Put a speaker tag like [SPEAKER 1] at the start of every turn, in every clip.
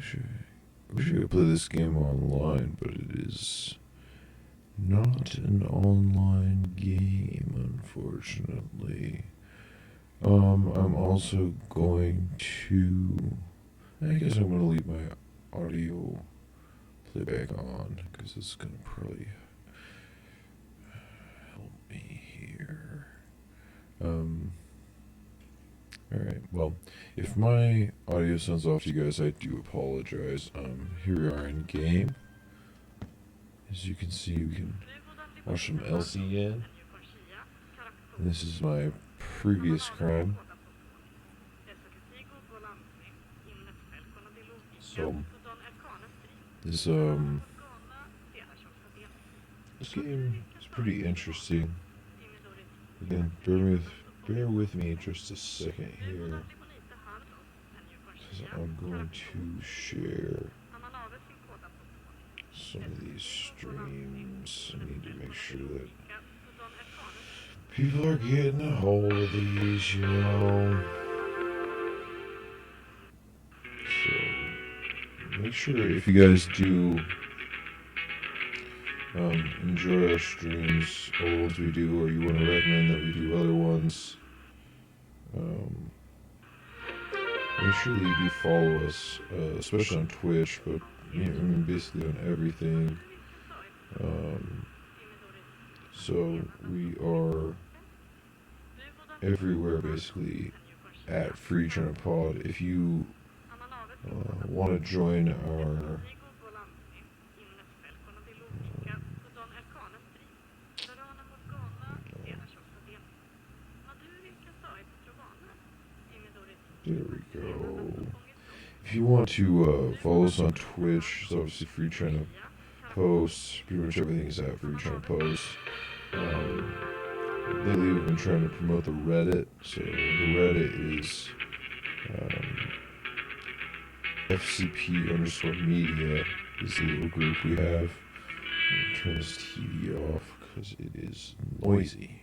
[SPEAKER 1] I wish I could play this game online, but it is not an online game, unfortunately. I'm also going to. I guess I'm going to leave my audio playback on because it's going to probably help me here. Alright, well, if my audio sounds off to you guys, I do apologize. Here we are in game. As you can see, we can watch some LCN. This is my previous crime. So, this game is pretty interesting. Again, bear with me just a second here, because I'm going to share some of these streams. I need to make sure that people are getting a hold of these, you know. So, make sure if you guys do enjoy our streams, or ones we do, or you want to recommend that we do other ones, make sure that you do follow us, especially on Twitch, but basically on everything. So we are everywhere basically at FreeChinaPost. If you want to join our there we go. If you want to follow us on Twitch, it's obviously FreeChinaPost. Pretty much everything is at FreeChinaPost. Lately we've been trying to promote the Reddit. So the Reddit is FCP_media is the little group we have. I'm turn this TV off because it is noisy.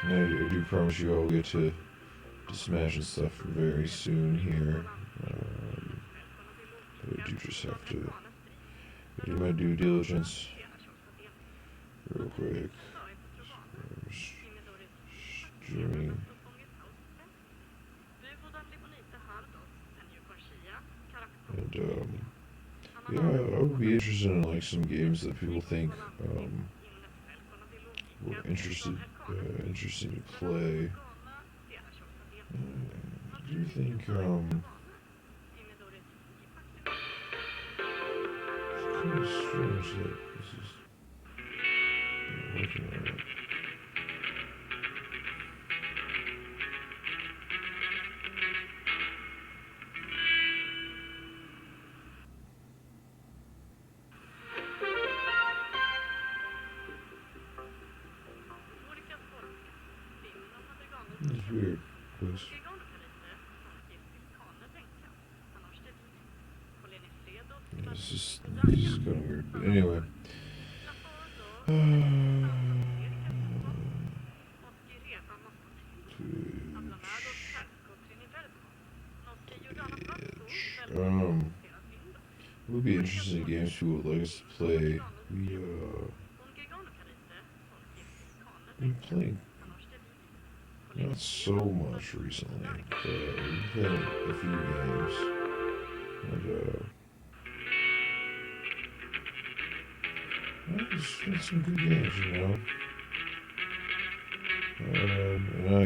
[SPEAKER 1] And I do promise you I'll get to smashing stuff very soon here. But I do just have to do my due diligence real quick. Streaming. And yeah, I would be interested in like some games that people think were interesting to play. Do you think it's kind of strange that this is working on it? It's weird, because this is kind of weird, but anyway. It would be interesting games people would like us to play. We've been playing not so much recently, but we've been playing a few games. And it's been some good games, you know. And I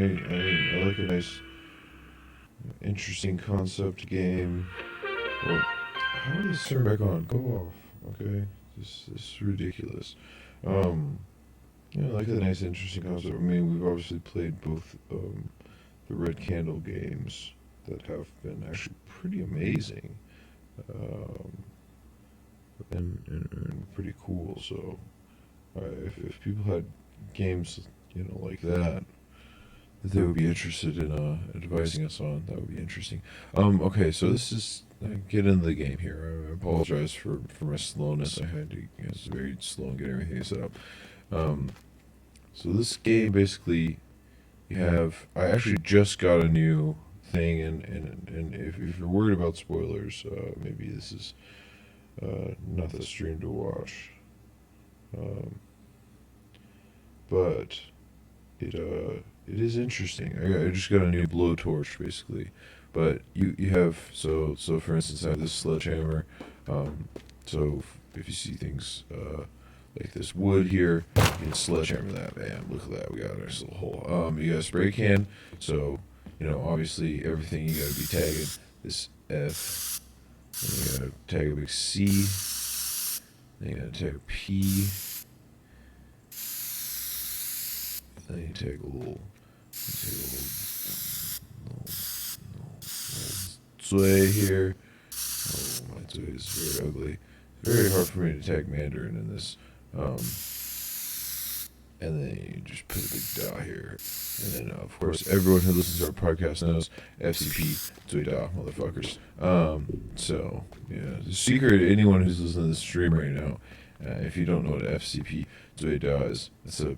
[SPEAKER 1] like a nice, interesting concept game. Well, how did this turn back on? Go off, okay? This is ridiculous. I like a nice, interesting concept. I mean, we've obviously played both the Red Candle games that have been actually pretty amazing. And pretty cool. So, if people had games, like that they would be interested in advising us on, that would be interesting. Okay, so this is get into the game here. I apologize for my slowness. It's very slow in getting everything set up. So this game basically, I actually just got a new thing, and if you're worried about spoilers, maybe this is not the stream to watch. Um, but it is interesting. I just got a new blowtorch basically, but you have so for instance I have this sledgehammer. So if you see things like this wood here, you can sledgehammer that. Bam! Look at that. We got a nice little hole. You got a spray can. So obviously everything you got to be tagging this F. Then you got to tag a big C. Then you got to tag a P. Then you take a little Zui here. Oh, my Zui is very ugly. It's very hard for me to tag Mandarin in this. And then you just put a big da here. And then, of course, everyone who listens to our podcast knows FCP, Zui da, motherfuckers. So, yeah, the secret to anyone who's listening to this stream right now, if you don't know what FCP, Zui da is, it's a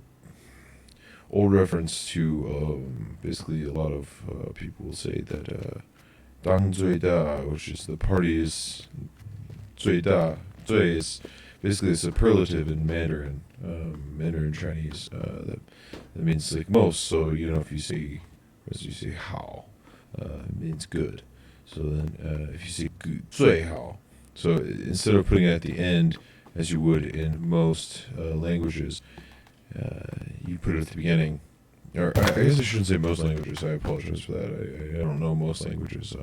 [SPEAKER 1] old reference to basically a lot of people will say that Dang Zui Da, which is the party is Zui Da. Zui is basically a superlative in Mandarin, Mandarin Chinese. That means like most. So if you say Hao, it means good. So then if you say Zui Hao, so instead of putting it at the end as you would in most languages, you put it at the beginning. Or I guess I shouldn't say most languages. I apologize for that. I don't know most languages.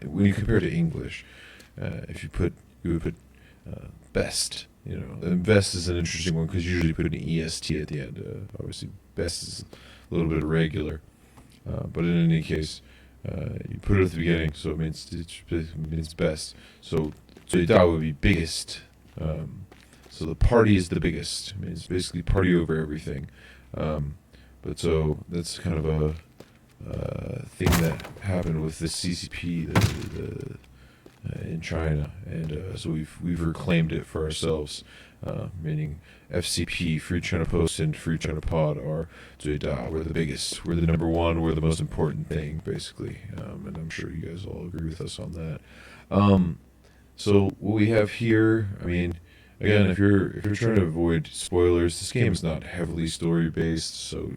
[SPEAKER 1] When you compare it to English, you would put best. And best is an interesting one because you usually put an est at the end. Obviously, best is a little bit irregular, but in any case, you put it at the beginning, so it means best. So 最大 would be biggest. So the party is the biggest. I mean, it's basically party over everything. But so that's kind of a thing that happened with the CCP in China, and so we've reclaimed it for ourselves. Meaning FCP, Free China Post, and Free China Pod are 最大. We're the biggest. We're the number one. We're the most important thing, basically. And I'm sure you guys all agree with us on that. So what we have here, I mean, again, if you're trying to avoid spoilers, this game is not heavily story based, so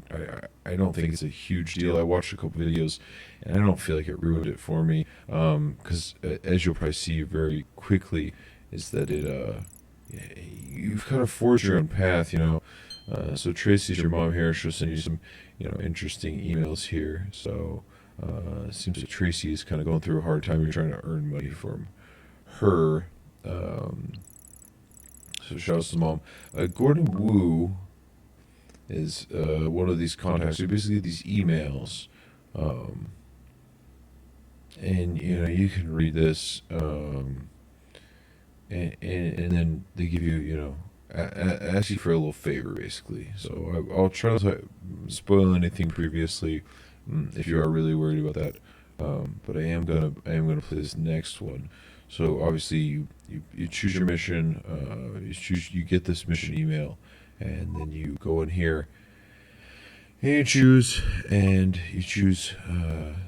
[SPEAKER 1] I don't think it's a huge deal. I watched a couple videos, and I don't feel like it ruined it for me. Because as you'll probably see very quickly, is that you've kind of forged your own path. So Tracy's your mom here. She'll send you some interesting emails here. So it seems that Tracy is kind of going through a hard time. You're trying to earn money from her. So shout out to mom. Gordon Wu is one of these contacts. So basically these emails, and you can read this, and then they give you ask you for a little favor basically. So I'll try not to spoil anything previously, if you are really worried about that. But I am gonna play this next one. So obviously you choose your mission, you get this mission email, and then you go in here and you choose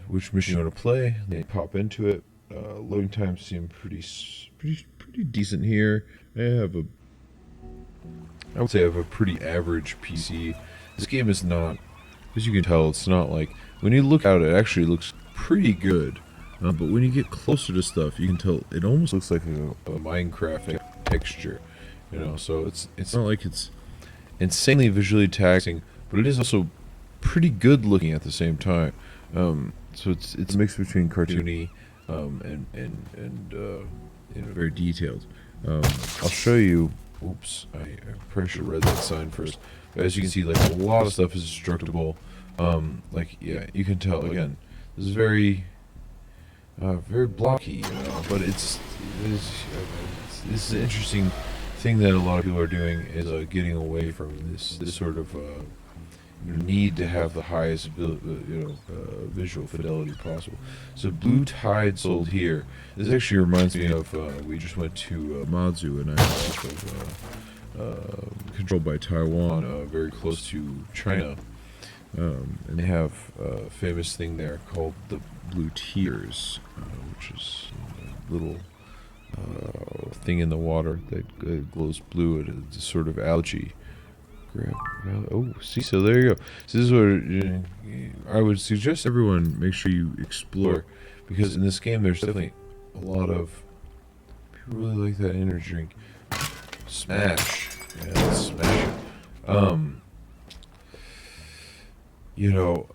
[SPEAKER 1] which mission you want to play. Then you pop into it. Loading times seem pretty decent here. I would say I have a pretty average PC. This game is not, as you can tell, it's not like, when you look at it, it actually looks pretty good. But when you get closer to stuff, you can tell it almost looks like a Minecraft texture, So it's not like it's insanely visually taxing, but it is also pretty good looking at the same time. So it's a mix between cartoony and very detailed. I'll show you. Oops, I probably should have read that sign first. But as you can see, like a lot of stuff is destructible. You can tell again. This is very blocky, but it's this is an interesting thing that a lot of people are doing is getting away from this sort of need to have the highest visual fidelity possible. So Blue Tide sold here. This actually reminds me of we just went to Mazu, and I controlled by Taiwan, very close to China. And they have a famous thing there called the blue tears, which is a little thing in the water that glows blue. It's a sort of algae. Oh, see, so there you go. So this is what I would suggest everyone make sure you explore, because in this game there's definitely a lot of people really like that energy drink. Smash, yeah, let's smash it. You know,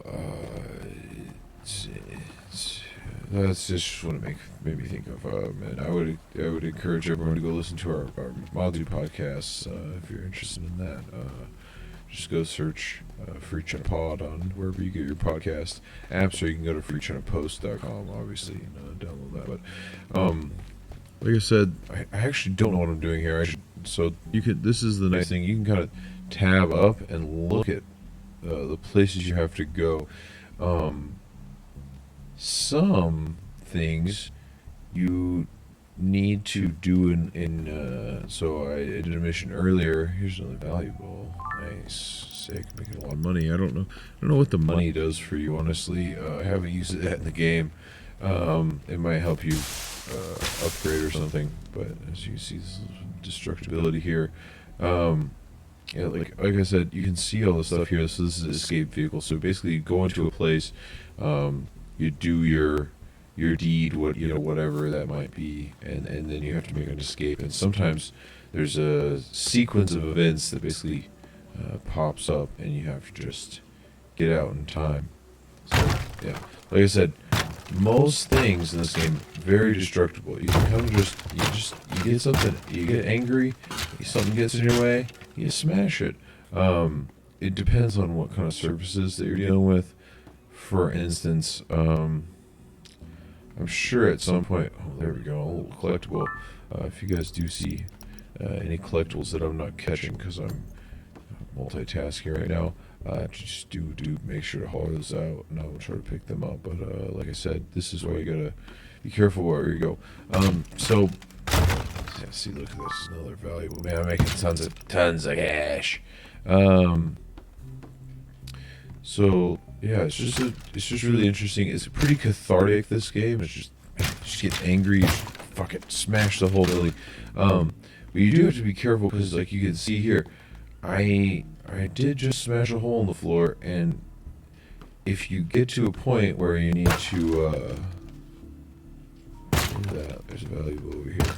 [SPEAKER 1] that's just what it made me think of. And I would encourage everyone to go listen to our Modu podcasts if you're interested in that. Just go search FreeChinaPod on wherever you get your podcast apps, or you can go to FreeChinaPost.com, obviously, and download that. But like I said, I actually don't know what I'm doing here. So you could. This is the nice thing. You can kind of tab up and look at the places you have to go. Some things you need to do in so I did a mission earlier. Here's another valuable. Nice. Sick. Making a lot of money. I don't know what the money does for you, honestly. I haven't used it in the game. It might help you upgrade or something, but as you see, this destructibility here. Yeah, like I said, you can see all the stuff here. So this is an escape vehicle. So basically, you go into a place, you do your deed, whatever that might be, and then you have to make an escape. And sometimes there's a sequence of events that basically pops up, and you have to just get out in time. So yeah, like I said, most things in this game very destructible. You can kind of you get something, you get angry, something gets in your way, you smash it. It depends on what kind of surfaces that you're dealing with. For instance, I'm sure at some point, oh, there we go, a little collectible. If you guys do see any collectibles that I'm not catching because I'm multitasking right now, just do make sure to holler those out, and I will try to pick them up. But like I said, this is why you gotta be careful where you go. So yeah, see, look at this, another valuable. Man, I'm making tons of cash. So yeah, it's just really interesting. It's pretty cathartic, this game. It's just get angry, fucking smash the whole building. But you do have to be careful, because like you can see here, I did just smash a hole in the floor, and if you get to a point where you need to there's a valuable over here.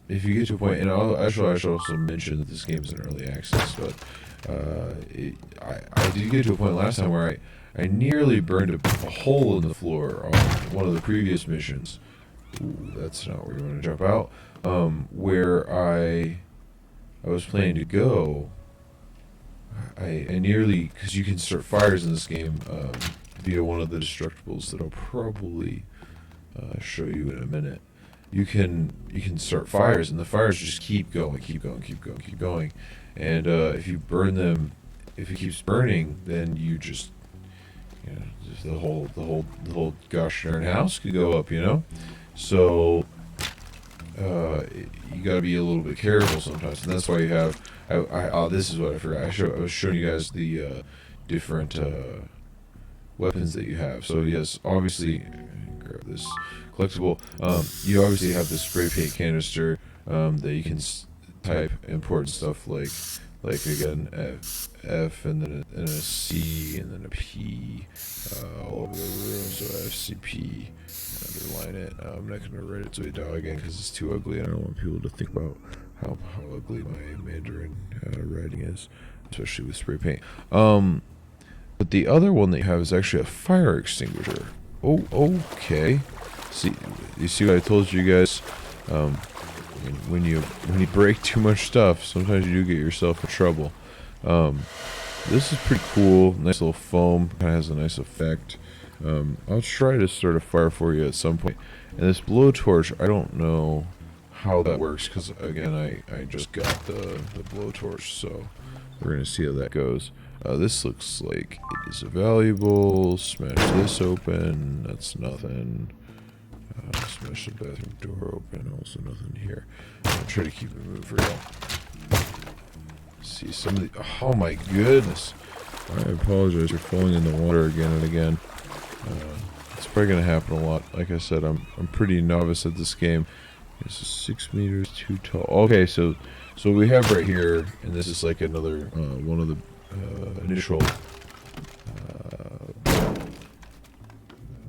[SPEAKER 1] If you get to a point, and I should also mention that this game is in early access, but I did get to a point last time where I nearly burned a hole in the floor on one of the previous missions. Ooh, that's not where you want to jump out. Where I was planning to go. I nearly, because you can start fires in this game via one of the destructibles that I'll probably show you in a minute. You can start fires, and the fires just keep going, and if you burn them, if it keeps burning, then you just the whole gosh darn house could go up, So you gotta be a little bit careful sometimes, and that's why you have. This is what I forgot. I was showing you guys the different weapons that you have. So yes, obviously, grab this collectible. You obviously have the spray paint canister that you can type important stuff like again F and then a C and then a P all over the room. So FCP. Underline it. I'm not gonna write it to a dog again because it's too ugly. I don't want people to think about how ugly my Mandarin writing is, especially with spray paint. But the other one that you have is actually a fire extinguisher. Oh, okay. You see what I told you guys? When you break too much stuff, sometimes you do get yourself in trouble. This is pretty cool. Nice little foam. Kind of has a nice effect. I'll try to start a fire for you at some point. And this blowtorch, I don't know how that works, because again, I just got the blowtorch, so we're gonna see how that goes. This looks like it is valuable. Smash this open. That's nothing. Smash the bathroom door open. Also nothing here. I'll try to keep it moving for y'all. See some of the. Oh my goodness! I apologize for falling in the water again and again. It's probably gonna happen a lot. Like I said, I'm pretty novice at this game. This is 6 meters too tall. Okay, so we have right here, and this is like another one of the initial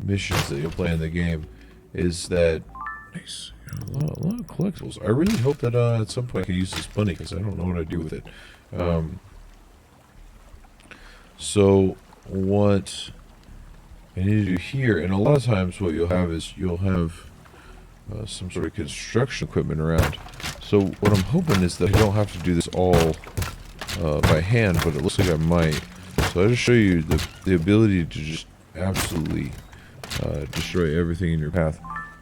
[SPEAKER 1] missions that you'll play in the game, is that nice. A lot of collectibles. I really hope that at some point I can use this bunny because I don't know what I do with it. So what I need to do here, and a lot of times what you'll have is you'll have some sort of construction equipment around. So what I'm hoping is that I don't have to do this all by hand, but it looks like I might. So I'll just show you the ability to just absolutely destroy everything in your path.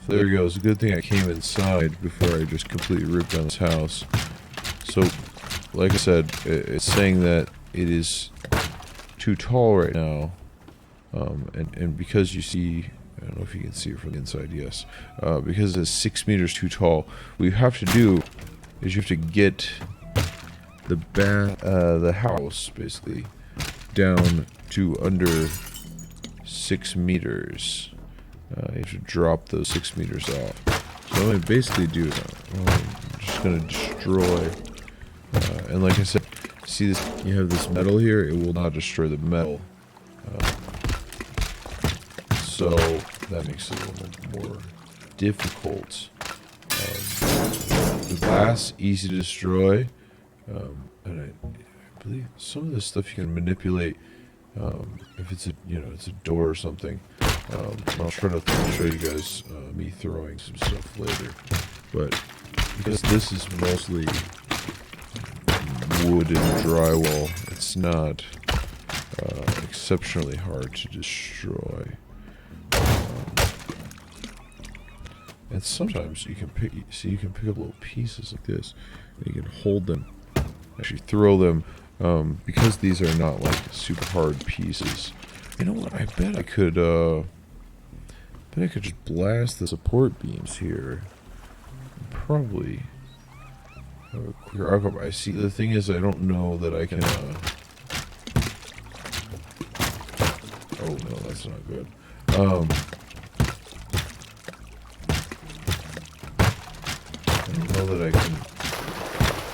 [SPEAKER 1] So there we go. It's a good thing I came inside before I just completely ripped down this house. So, like I said, it's saying that it is too tall right now. And because you see, I don't know if you can see it from the inside, yes. Because it's 6 meters too tall, what you have to do is you have to get the house, basically, down to under 6 meters. You have to drop those 6 meters off. So what I basically do is I'm just going to destroy, and like I said, see this, you have this metal here, it will not destroy the metal. So that makes it a little more difficult. The glass, easy to destroy, and I believe some of this stuff you can manipulate. If it's it's a door or something. I'll try to show you guys me throwing some stuff later. But because this is mostly wood and drywall, it's not exceptionally hard to destroy. And sometimes you can pick up little pieces like this, and you can hold them, actually throw them, because these are not like super hard pieces. You know what? I bet I could just blast the support beams here. Probably have a clear outcome. I see. The thing is, I don't know that I can. Oh no, that's not good. I don't know that I can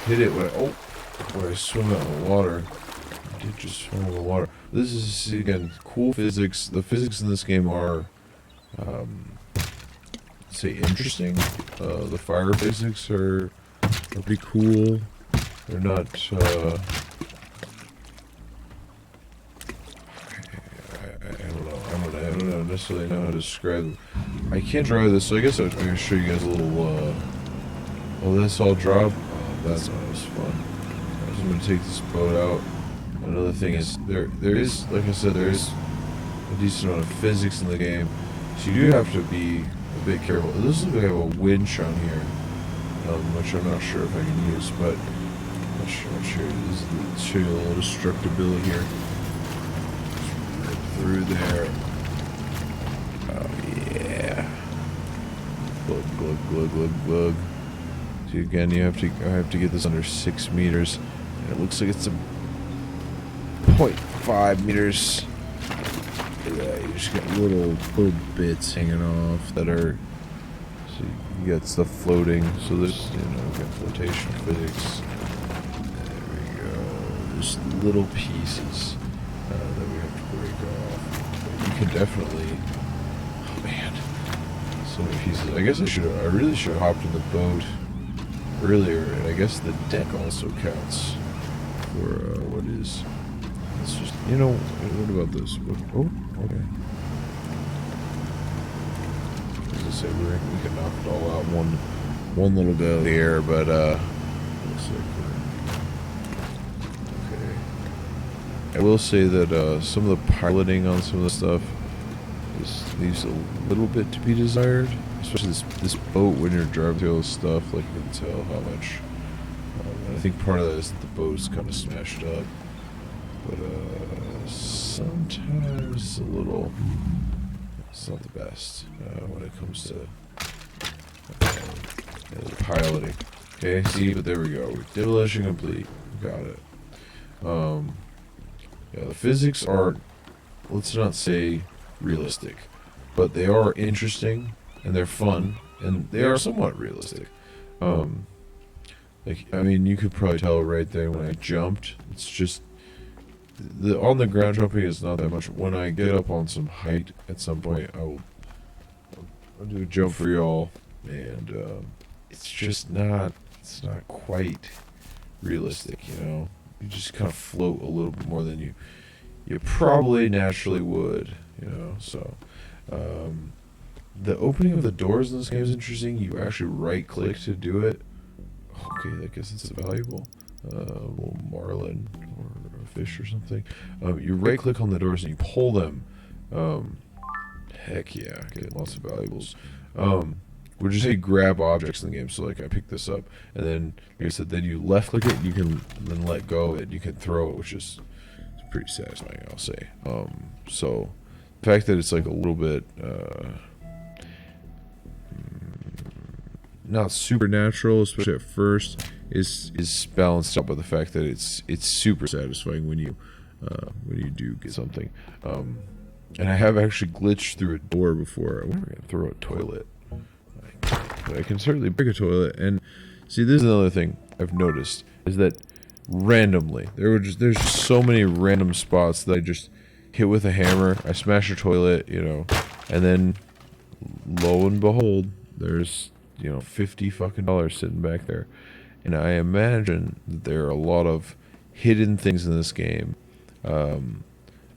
[SPEAKER 1] hit it when I swim out in the water. I did just swim in the water. This is, again, cool physics. The physics in this game are, say, interesting. The fire physics are pretty cool. They're not, I don't necessarily know how to describe them. I can't drive this, so I guess I'm going to show you guys a little, oh, that's all drop? Oh, that's not as fun. I'm going to take this boat out. Another thing is, there is, like I said, there is a decent amount of physics in the game, so you do have to be a bit careful. This looks like I have a winch on here, which I'm not sure if I can use, but I'll show you. Let's show you a little destructibility here. Right through there. Oh yeah. Glug, glug, glug, glug, glug. So again, I have to get this under 6 meters, and it looks like it's a 0.5 meters. Yeah, you just got little bits hanging off that are, so you got stuff floating. So there's, we got flotation physics. There we go. Just little pieces that we have to break off. But you can definitely. Oh man, so many pieces. I guess I really should have hopped in the boat earlier, and I guess the deck also counts for what is. It's just, what about this? Oh, okay. As I say, we can knock it all out one little go here, but looks like okay. I will say that some of the piloting on some of the stuff leaves a little bit to be desired, especially this boat when you're driving through all this stuff. Like, you can tell how much. I think part of that is that the boat's kind of smashed up. But sometimes it's not the best when it comes to the piloting. Okay, see, but there we go. Demolition complete. Got it. Yeah, the physics are, let's not say realistic, but they are interesting and they're fun and they are somewhat realistic. Um, like I mean, you could probably tell right there when I jumped. It's just the on the ground jumping is not that much. When I get up on some height at some point, I'll do a jump for y'all, and it's just not. It's not quite realistic, you know. You just kind of float a little bit more than you probably naturally would, you know. So, the opening of the doors in this game is interesting. You actually right click to do it. Okay, I guess it's valuable. Little marlin or a fish or something. You right click on the doors and you pull them. Heck yeah, get lots of valuables. We'll just say grab objects in the game. So like I pick this up, and then like I said, then you left click it. You can then let go of it. You can throw it, which is pretty satisfying, I'll say. So the fact that it's like a little bit not supernatural, especially at first, is balanced out by the fact that it's super satisfying when you do get something. And I have actually glitched through a door before. I wonder if I can throw a toilet. But I can certainly break a toilet. And see, this is another thing I've noticed is that randomly there's just so many random spots that I just hit with a hammer. I smash a toilet, you know, and then lo and behold, there's $50 fucking sitting back there. And I imagine that there are a lot of hidden things in this game. And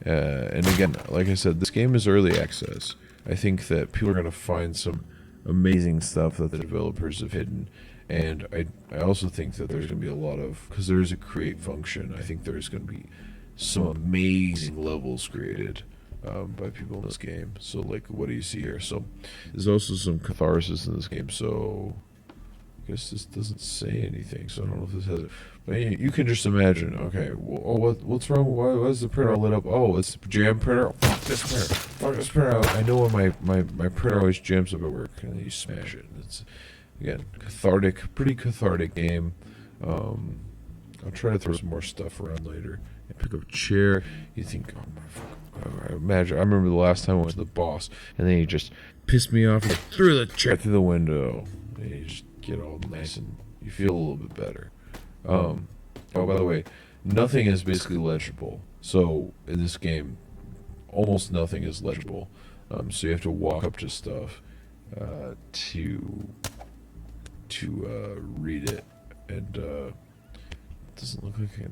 [SPEAKER 1] again, like I said, this game is early access. I think that people are going to find some amazing stuff that the developers have hidden. And I also think that there's going to be a lot of, because there is a create function, I think there's going to be some amazing levels created by people in this game. So, like, what do you see here? So, there's also some catharsis in this game. So, I guess this doesn't say anything. So, I don't know if this has it. But you can just imagine, okay, well, what's wrong? Why is the printer lit up? Oh, it's the jam printer. Oh, fuck this printer. Fuck this printer. I know when my printer always jams up at work, and then you smash it. It's, again, pretty cathartic game. I'll try to throw some more stuff around later. And pick up a chair. You think, oh my fuck. I remember the last time I went to the boss, and then he just pissed me off and threw the chair through the window. And you just get all nice and you feel a little bit better. Oh, by the way, nothing is basically legible. So in this game, almost nothing is legible. So you have to walk up to stuff to read it, and it doesn't look like it.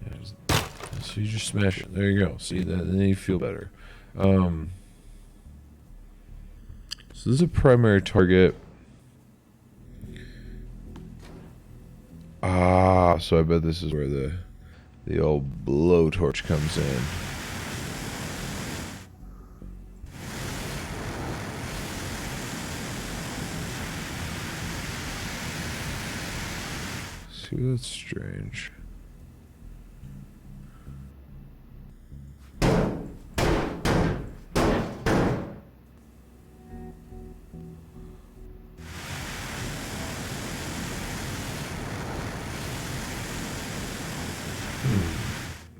[SPEAKER 1] Yeah, so you just smash it. There you go. See, then you feel better. So this is a primary target. So I bet this is where the old blowtorch comes in. See, that's strange.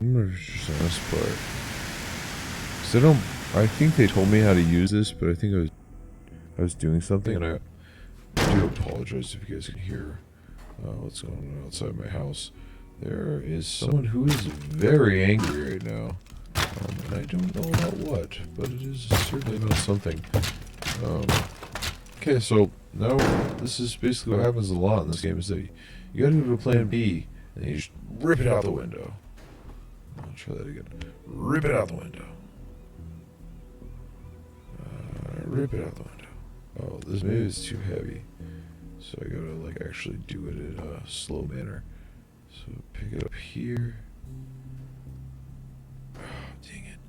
[SPEAKER 1] I'm not sure on this part. 'Cause I think they told me how to use this, but I think I was doing something, and I do apologize if you guys can hear what's going on outside my house. There is someone who is very angry right now, and I don't know about what, but it is certainly not something. Okay, so now this is basically what happens a lot in this game, is that you gotta go to plan B, and you just rip it out the window. I'll try that again. Rip it out the window. Rip it out the window. Oh, this maybe is too heavy. So I gotta like actually do it in a slow manner. So pick it up here. Oh, dang it.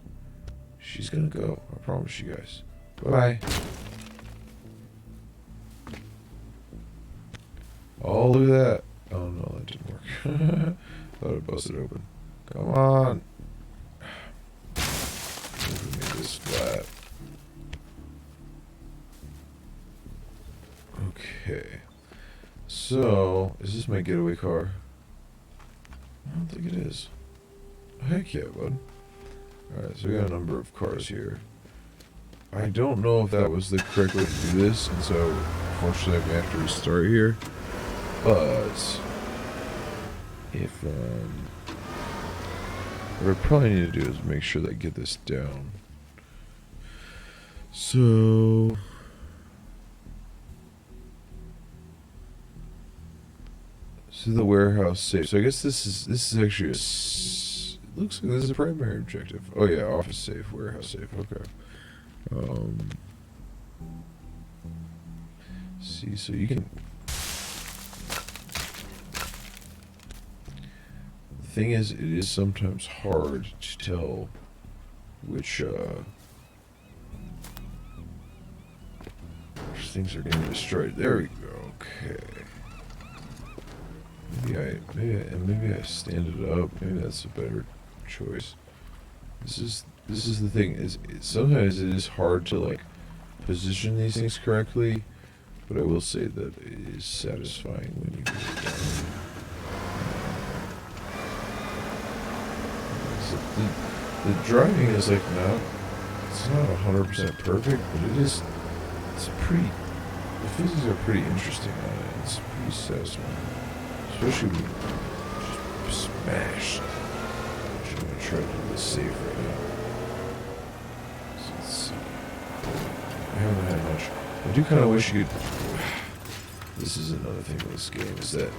[SPEAKER 1] She's gonna go. I promise you guys. Bye. Oh, look at that. Oh no, that didn't work. Thought it busted open. Come on. Make this flat. Okay. So, is this my getaway car? I don't think it is. Heck yeah, bud. Alright, so we got a number of cars here. I don't know if that was the correct way to do this, and so unfortunately I'm gonna have to restart here. But if what I probably need to do is make sure that I get this down. So the warehouse safe. So I guess this is actually it looks like this is a primary objective. Oh yeah, office safe, warehouse safe. Okay. See, so you can. The thing is, it is sometimes hard to tell which things are getting destroyed. There we go. Okay. Maybe I stand it up. Maybe that's a better choice. This is the thing. Sometimes it is hard to like position these things correctly, but I will say that it is satisfying when you get it done. So the driving is like it's not 100% perfect, but it is. It's pretty. The physics are pretty interesting on it. It's pretty satisfying. Especially when you just smash. I'm going to try to do this safe right now. So let's see. I haven't had much. I do kind of wish you could. This is another thing with this game is that.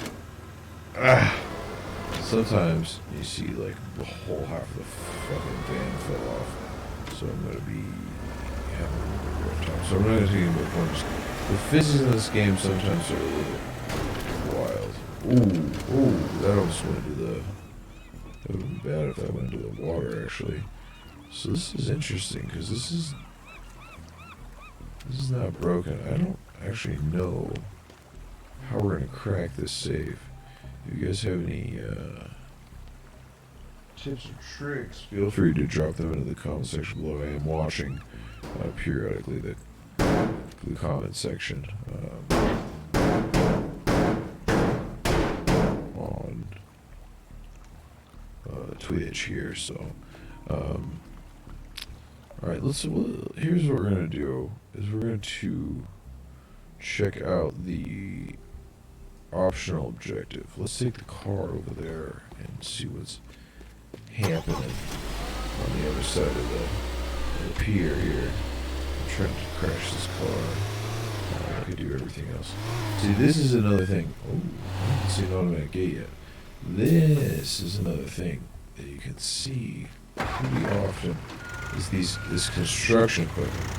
[SPEAKER 1] Sometimes you see like the whole half of the fucking van fell off. So I'm going to be having a little bit of time. So I'm not going to take any more points. The physics in this game sometimes are a little wild. Ooh, that almost went into the. That would have been bad if that went into the water, actually. So this is interesting because this is not broken. I don't actually know how we're gonna crack this safe. If you guys have any tips or tricks, feel free to drop them into the comment section below. I am watching periodically the comment section. On Twitch here, so alright, here's what we're gonna do is we're going to check out the optional objective. Let's take the car over there and see what's happening on the other side of the pier here. I'm trying to crash this car. I could do everything else. See, this is another thing. Oh, I haven't seen an automatic gate yet. This is another thing that you can see pretty often is this construction equipment.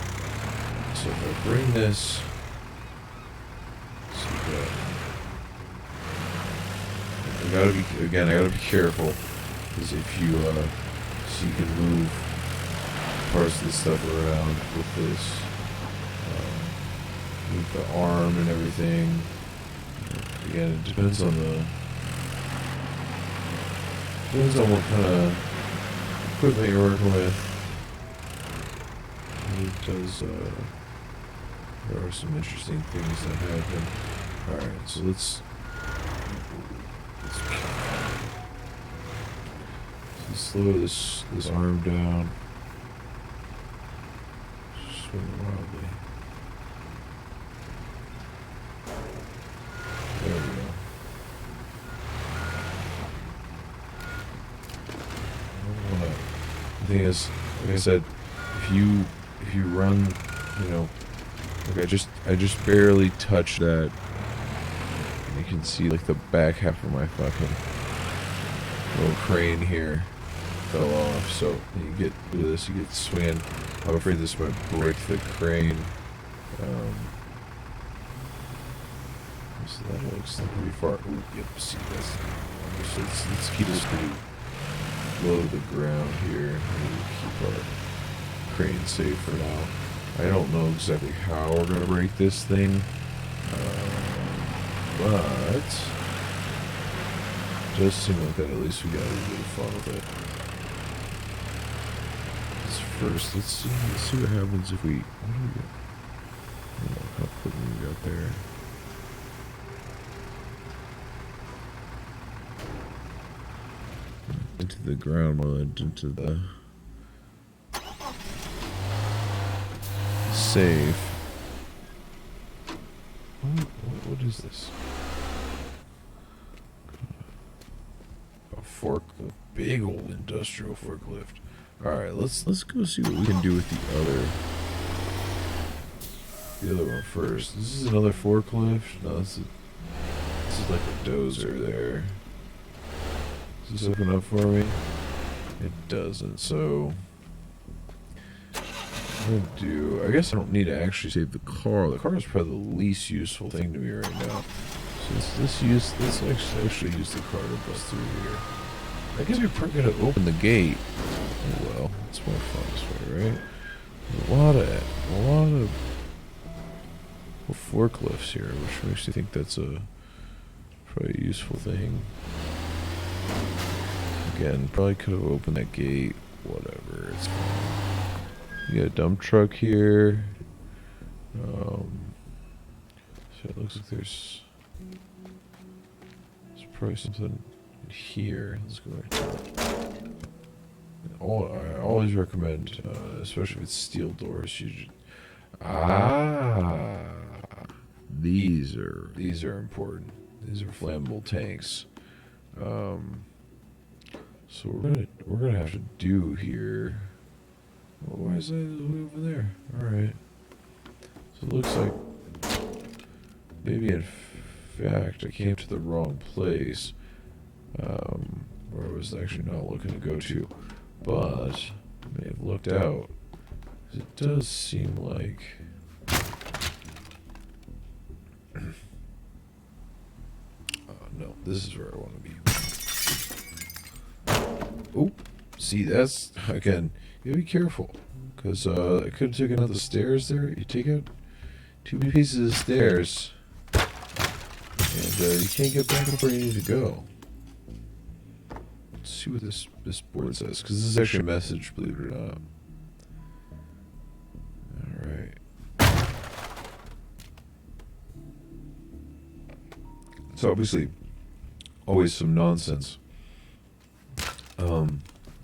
[SPEAKER 1] So if I bring this, I gotta be careful because if you so you can move parts of the stuff around with this. With the arm and everything. Again, it depends on what kind of equipment you're working with. It does. There are some interesting things that happen. All right, so let's slow this arm down. Swing wildly. There we go. The thing is, like I said, if you run, like I just barely touched that. You can see like the back half of my fucking little crane here fell off. So you get with this, you get swinging. I'm afraid this might break the crane. So that looks like pretty far. Ooh, yep, see that's. So let's keep this pretty low to the ground here. Keep our crane safe for now. I don't know exactly how we're gonna break this thing, but it does seem like that at least we got a little bit of fun with it. First, let's see what happens if we. What do we get? I don't know how quick we got there. into the ground more than into the safe. What is this? A forklift, big old industrial forklift. All right, let's go see what we can do with the other one first. This is another forklift. No, this is like a dozer there. Does this open up for me? It doesn't. So I'm gonna do. I guess I don't need to actually save the car. The car is probably the least useful thing to me right now. So let's actually use the car to bust through here. I guess we're probably gonna open the gate. Oh well, it's more fun this way, right? A lot of forklifts here, which makes me think that's probably a useful thing. Again, probably could have opened that gate. Whatever, it's fine. You got a dump truck here. So it looks like there's probably something here. Let's go right to it. I always recommend, especially if it's steel doors, you should. These are important. These are flammable tanks. So we're gonna have to do here. Oh, why is that way over there? All right. So it looks like maybe in fact I came to the wrong place, where I was actually not looking to go to, but I may have looked out. It does seem like. No, this is where I want to be. Oh, see, that's, again, you gotta be careful, because I could have taken out the stairs there. You take out too many pieces of stairs, and you can't get back up where you need to go. Let's see what this board says, because this is actually a message, believe it or not. Alright. So obviously, always some nonsense.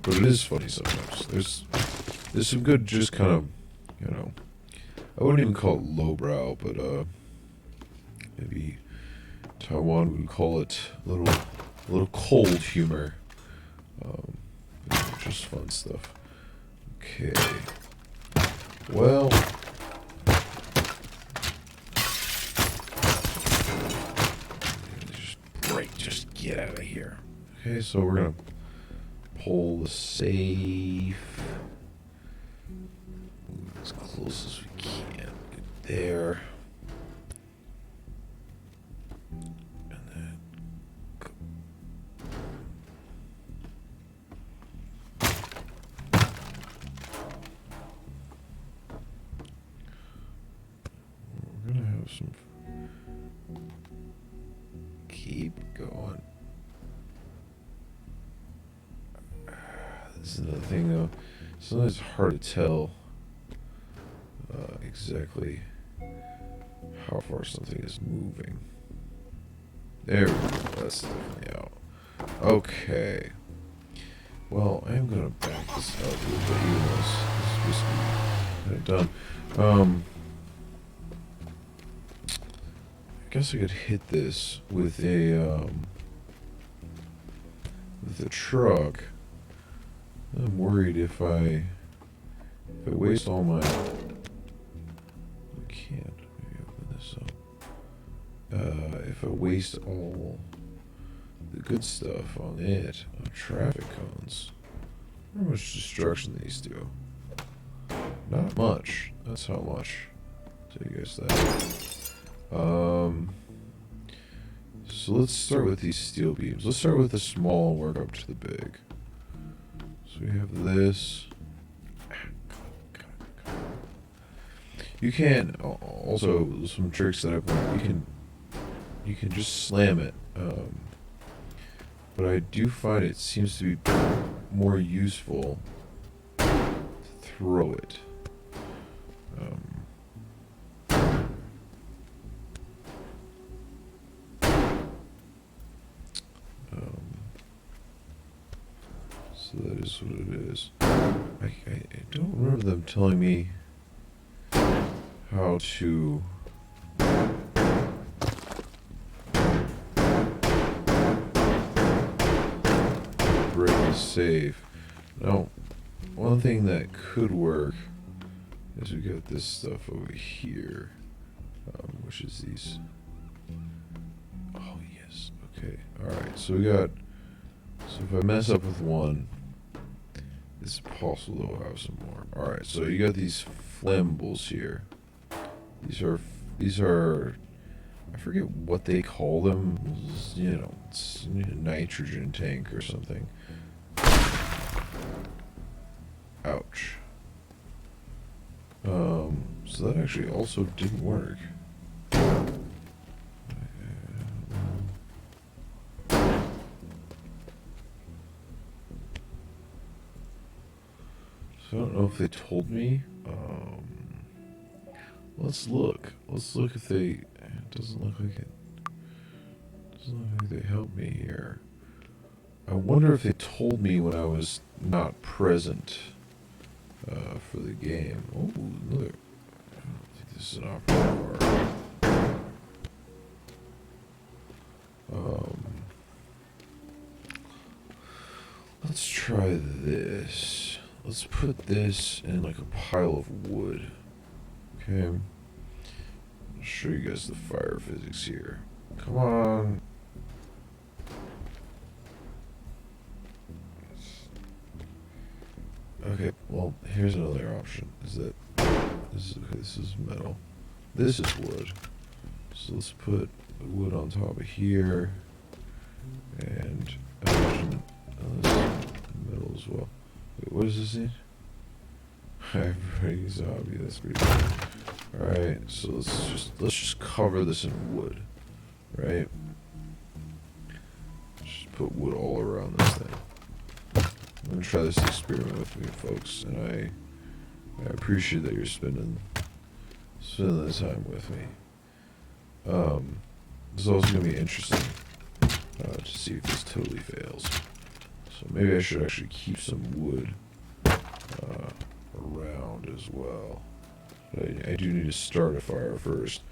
[SPEAKER 1] But it is funny sometimes. There's some good, just kind of, I wouldn't even call it lowbrow, but maybe Taiwan would call it a little cold humor. Just fun stuff. Okay. Well. Just get out of here. Okay, so we're gonna pull the safe as close as we can. Get there. And then go. We're gonna have some. Keep going. This is another thing, though. Sometimes it's hard to tell exactly how far something is moving. There we go. That's definitely out. Okay. Well, I am gonna back this up a little bit, even though this is basically done. I guess I could hit this with a truck. I'm worried if I waste all my. I can't. Maybe open this up. If I waste all the good stuff on it, on traffic cones, how much destruction these do? Not much. That's how much. So you guys that. So let's start with these steel beams. Let's start with the small and work up to the big. So we have this. You can also some tricks that I've learned. You can just slam it, but I do find it seems to be more useful to throw it. So that is what it is. I don't remember them telling me how to break the save. Now, one thing that could work is we got this stuff over here, which is these. Oh yes, okay, all right. So we got. So if I mess up with one, it's possible that we'll have some more. All right. So you got these flammables here. These are. I forget what they call them. You know, it's a nitrogen tank or something. Ouch. So that actually also didn't work. So I don't know if they told me. Let's look. Let's look if they. It doesn't look like it. Doesn't look like they helped me here. I wonder if they told me when I was not present for the game. Oh, look. I don't think this is an operative bar. Let's try this. Let's put this in like a pile of wood. Okay. I'll show you guys the fire physics here. Come on. Okay, well, here's another option. Is that this is metal. This is wood. So let's put the wood on top of here. And imagine this metal as well. Wait, what does this need? Everybody zombie, that's pretty good. Alright, so let's just cover this in wood. Right? Just put wood all around this thing. I'm gonna try this experiment with me, folks, and I appreciate that you're spending the time with me. This is also gonna be interesting to see if this totally fails. So maybe I should actually keep some wood around as well. But I do need to start a fire first.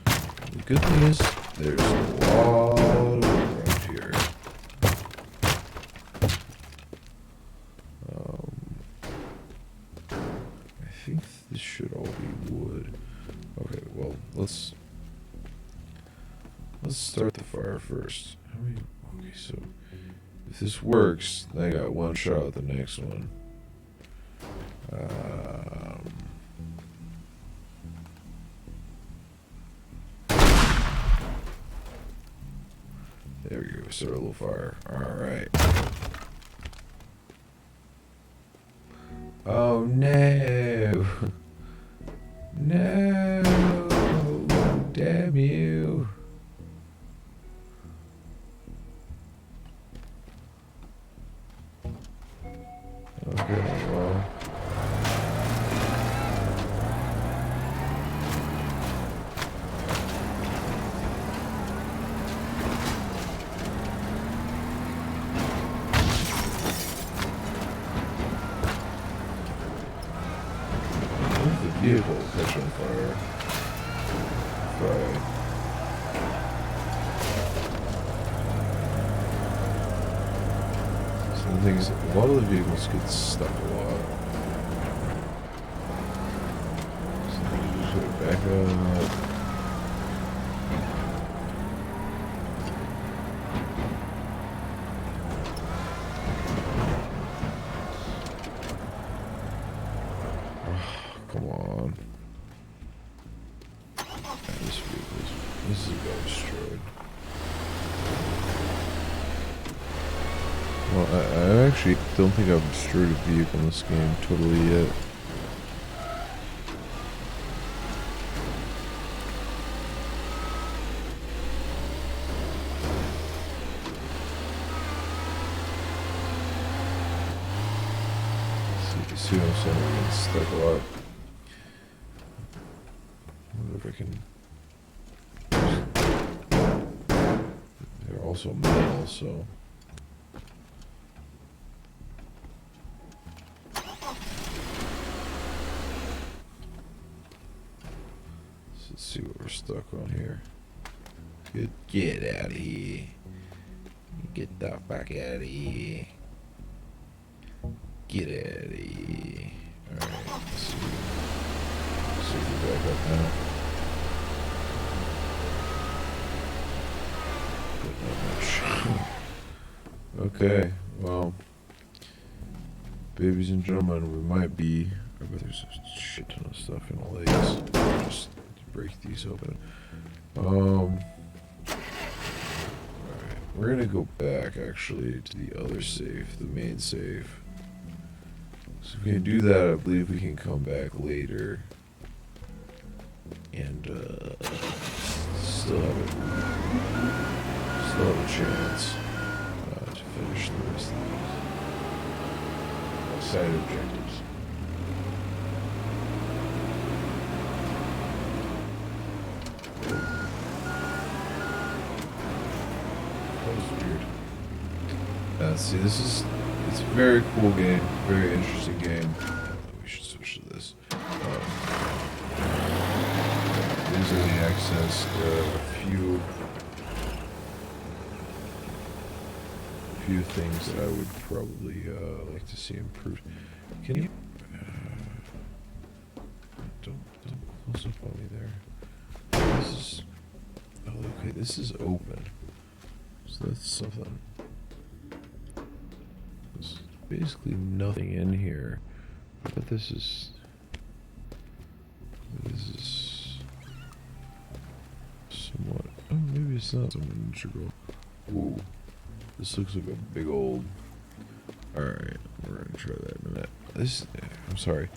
[SPEAKER 1] The good thing is there's a lot of wood around here. I think this should all be wood. Okay, well, let's start the fire first. Okay, so if this works, then I got one shot at the next one. There we go, start a little fire. Alright. Oh no! No! Damn you! Okay, well. Vehicle catch on fire. Right. So the thing is, a lot of the vehicles get stuck a lot. So you just sort of back up. Come on. This is about destroyed. Well, I actually don't think I've destroyed a vehicle in this game totally yet. See what I'm saying? I'm getting stuck a lot. I wonder if I can. They're also metal, so. let's see what we're stuck on here. Get out of here. Get the fuck out of here. Get out of here. Alright, let's see. Let's see if we're back up now. Not much. Okay, well, babies and gentlemen, we might be. I bet there's a shit ton of stuff in all these. Just break these open. Alright, we're gonna go back actually to the other safe, the main safe. So if we can do that, I believe we can come back later and still have a chance to finish the rest of these side objectives. That was weird. See, it's a very cool game, very interesting game. We should switch to this. These are the access. There are a few things that I would probably like to see improved. Can you don't close up on me there. This is okay. This is open, so that's something. There's basically nothing in here, but this is somewhat. Oh, maybe it's not somewhat integral. Ooh. This looks like a big old. Alright, we're gonna try that in a minute. I'm sorry.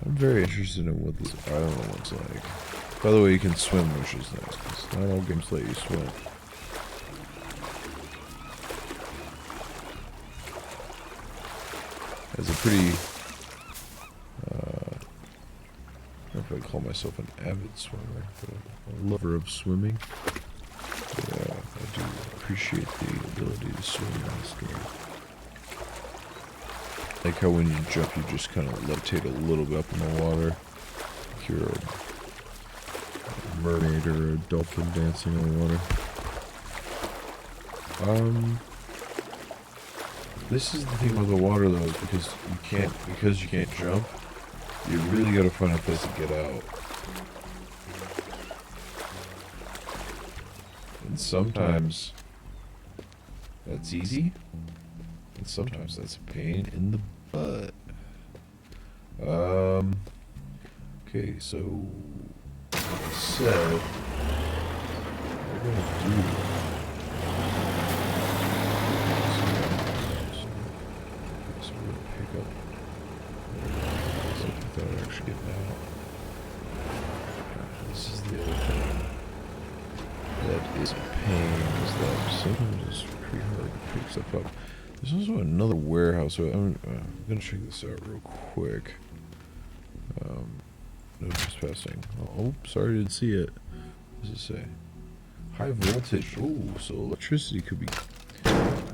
[SPEAKER 1] I'm very interested in what this island looks like. By the way, you can swim, which is nice, because not all games let you swim. It's a pretty. I don't know if I call myself an avid swimmer, but a lover of swimming. Yeah, I do appreciate the ability to swim in this game. Like how when you jump, you just kind of levitate a little bit up in the water. Like you're a mermaid or a dolphin dancing in the water. This is the thing about the water though, is because you can't jump, you really gotta find a place to get out. And sometimes that's easy, and sometimes that's a pain in the butt. Okay, so like I said, we're gonna do so we're gonna pick up something that I actually get out. This is the other thing that is a pain, is that sometimes it's pretty hard to pick stuff up. There's also another warehouse, so I'm gonna check this out real quick. No trespassing. Oh, sorry, I didn't see it. What does it say? High voltage. Oh, so electricity could be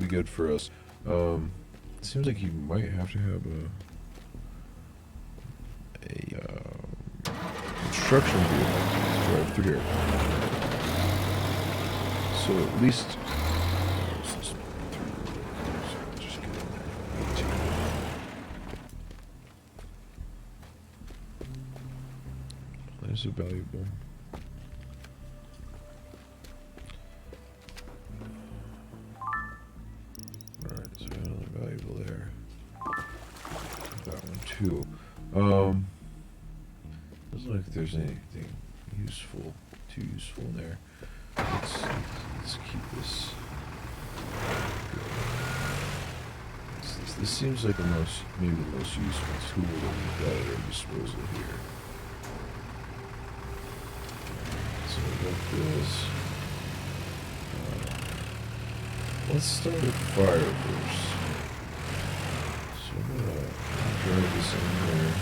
[SPEAKER 1] good for us. It seems like you might have to have a construction vehicle to drive through here. So at least. That's valuable. Alright, so another valuable there. That one too. Doesn't look like there's anything too useful in there. Let's keep this. This seems like maybe the most useful tool that we've got at our disposal here. So we got this. Let's start with fire first. So I'm gonna drive this in there.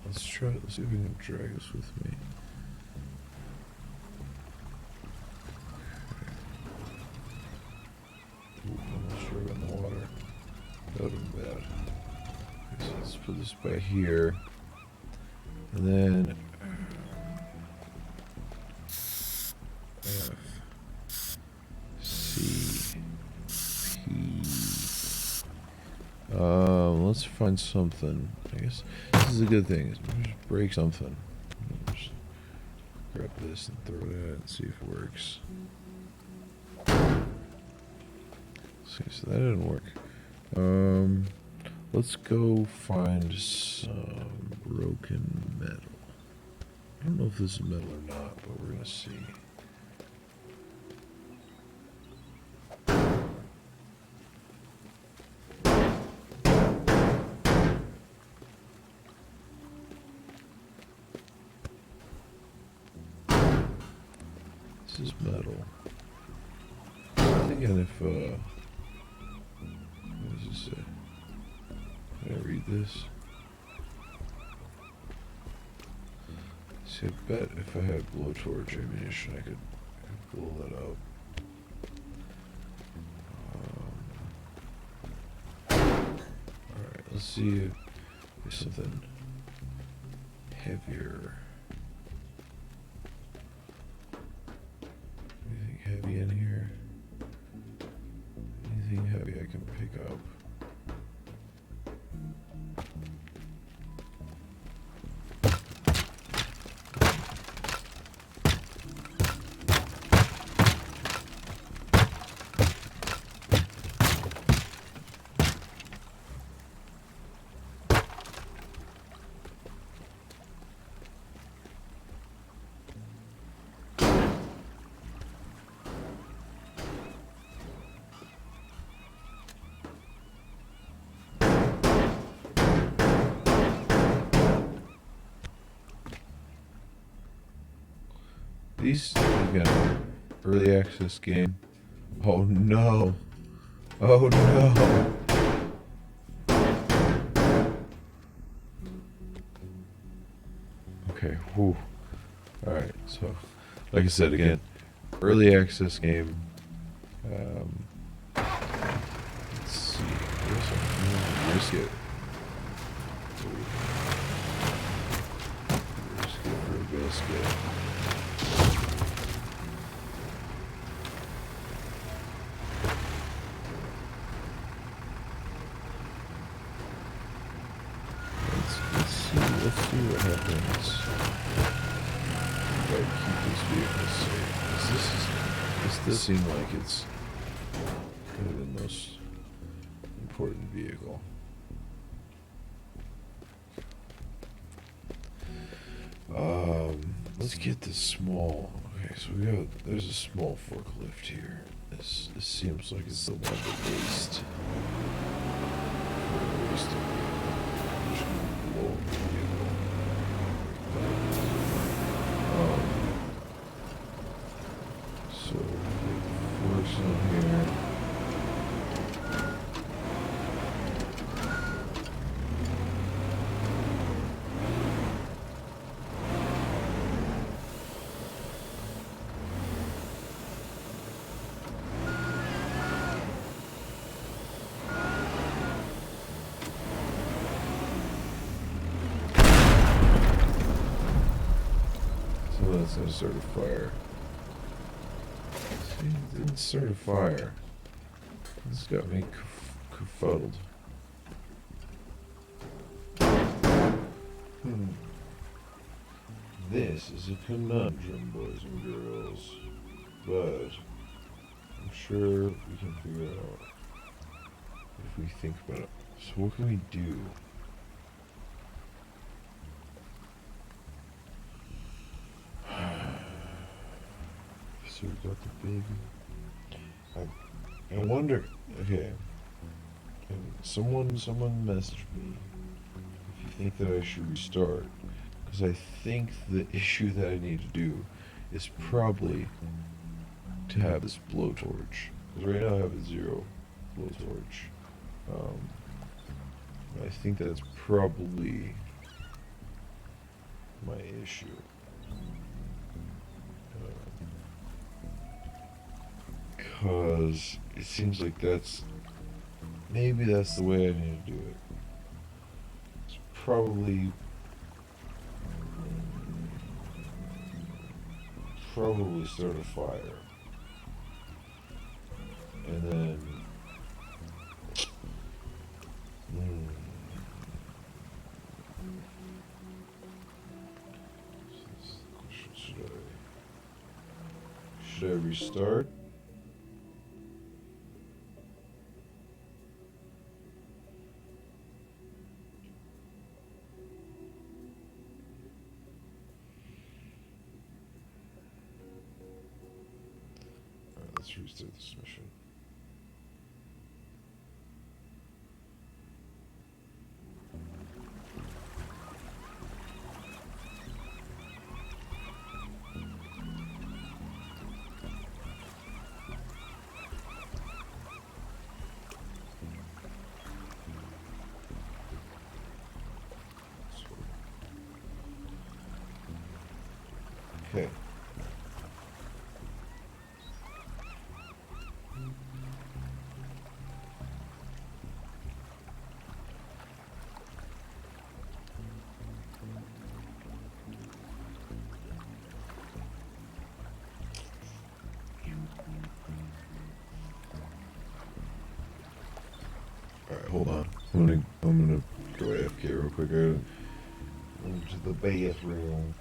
[SPEAKER 1] Let's try. Let's see if we can drag this with me. Ooh, almost drug on the water. That would have been bad. Okay, so let's put this by here, and then F C P. Let's find something. I guess this is a good thing. Just break something. Just grab this and throw it at it and see if it works. See, so that didn't work. Let's go find some broken metal. I don't know if this is metal or not, but we're gonna see. This is metal. I'm thinking if, what does it say? Can I read this? See, I bet if I had blowtorch ammunition, I could blow that up. Alright, let's see if there's something heavier. Anything heavy in here? Anything heavy I can pick up? These, again, early access game. Oh no. Oh no. Okay, whew. Alright, so, like I said, again, early access game. Let's see. Risk it. Risk it for a biscuit. Let's see what happens if I keep this vehicle safe. This does seem like it's kind of the most important vehicle. Let's get this small. Okay, so there's a small forklift here. This seems like it's the one that waste. So forks on here. That's gonna start a fire. See, it didn't start a fire. This got me confuddled. This is a conundrum, boys and girls. But I'm sure we can figure it out if we think about it. So what can we do? So we got the big. I wonder. Okay. And someone messaged me if you think that I should restart, because I think the issue that I need to do is probably to have this blowtorch. Because right now I have a 0 blowtorch. I think that's probably my issue. Because it seems like maybe that's the way I need to do it. It's probably start a fire. And then, should I restart? Alright, let's restart this mission. Okay. Alright, hold on. I'm gonna go AFK real quick. Into the bathroom.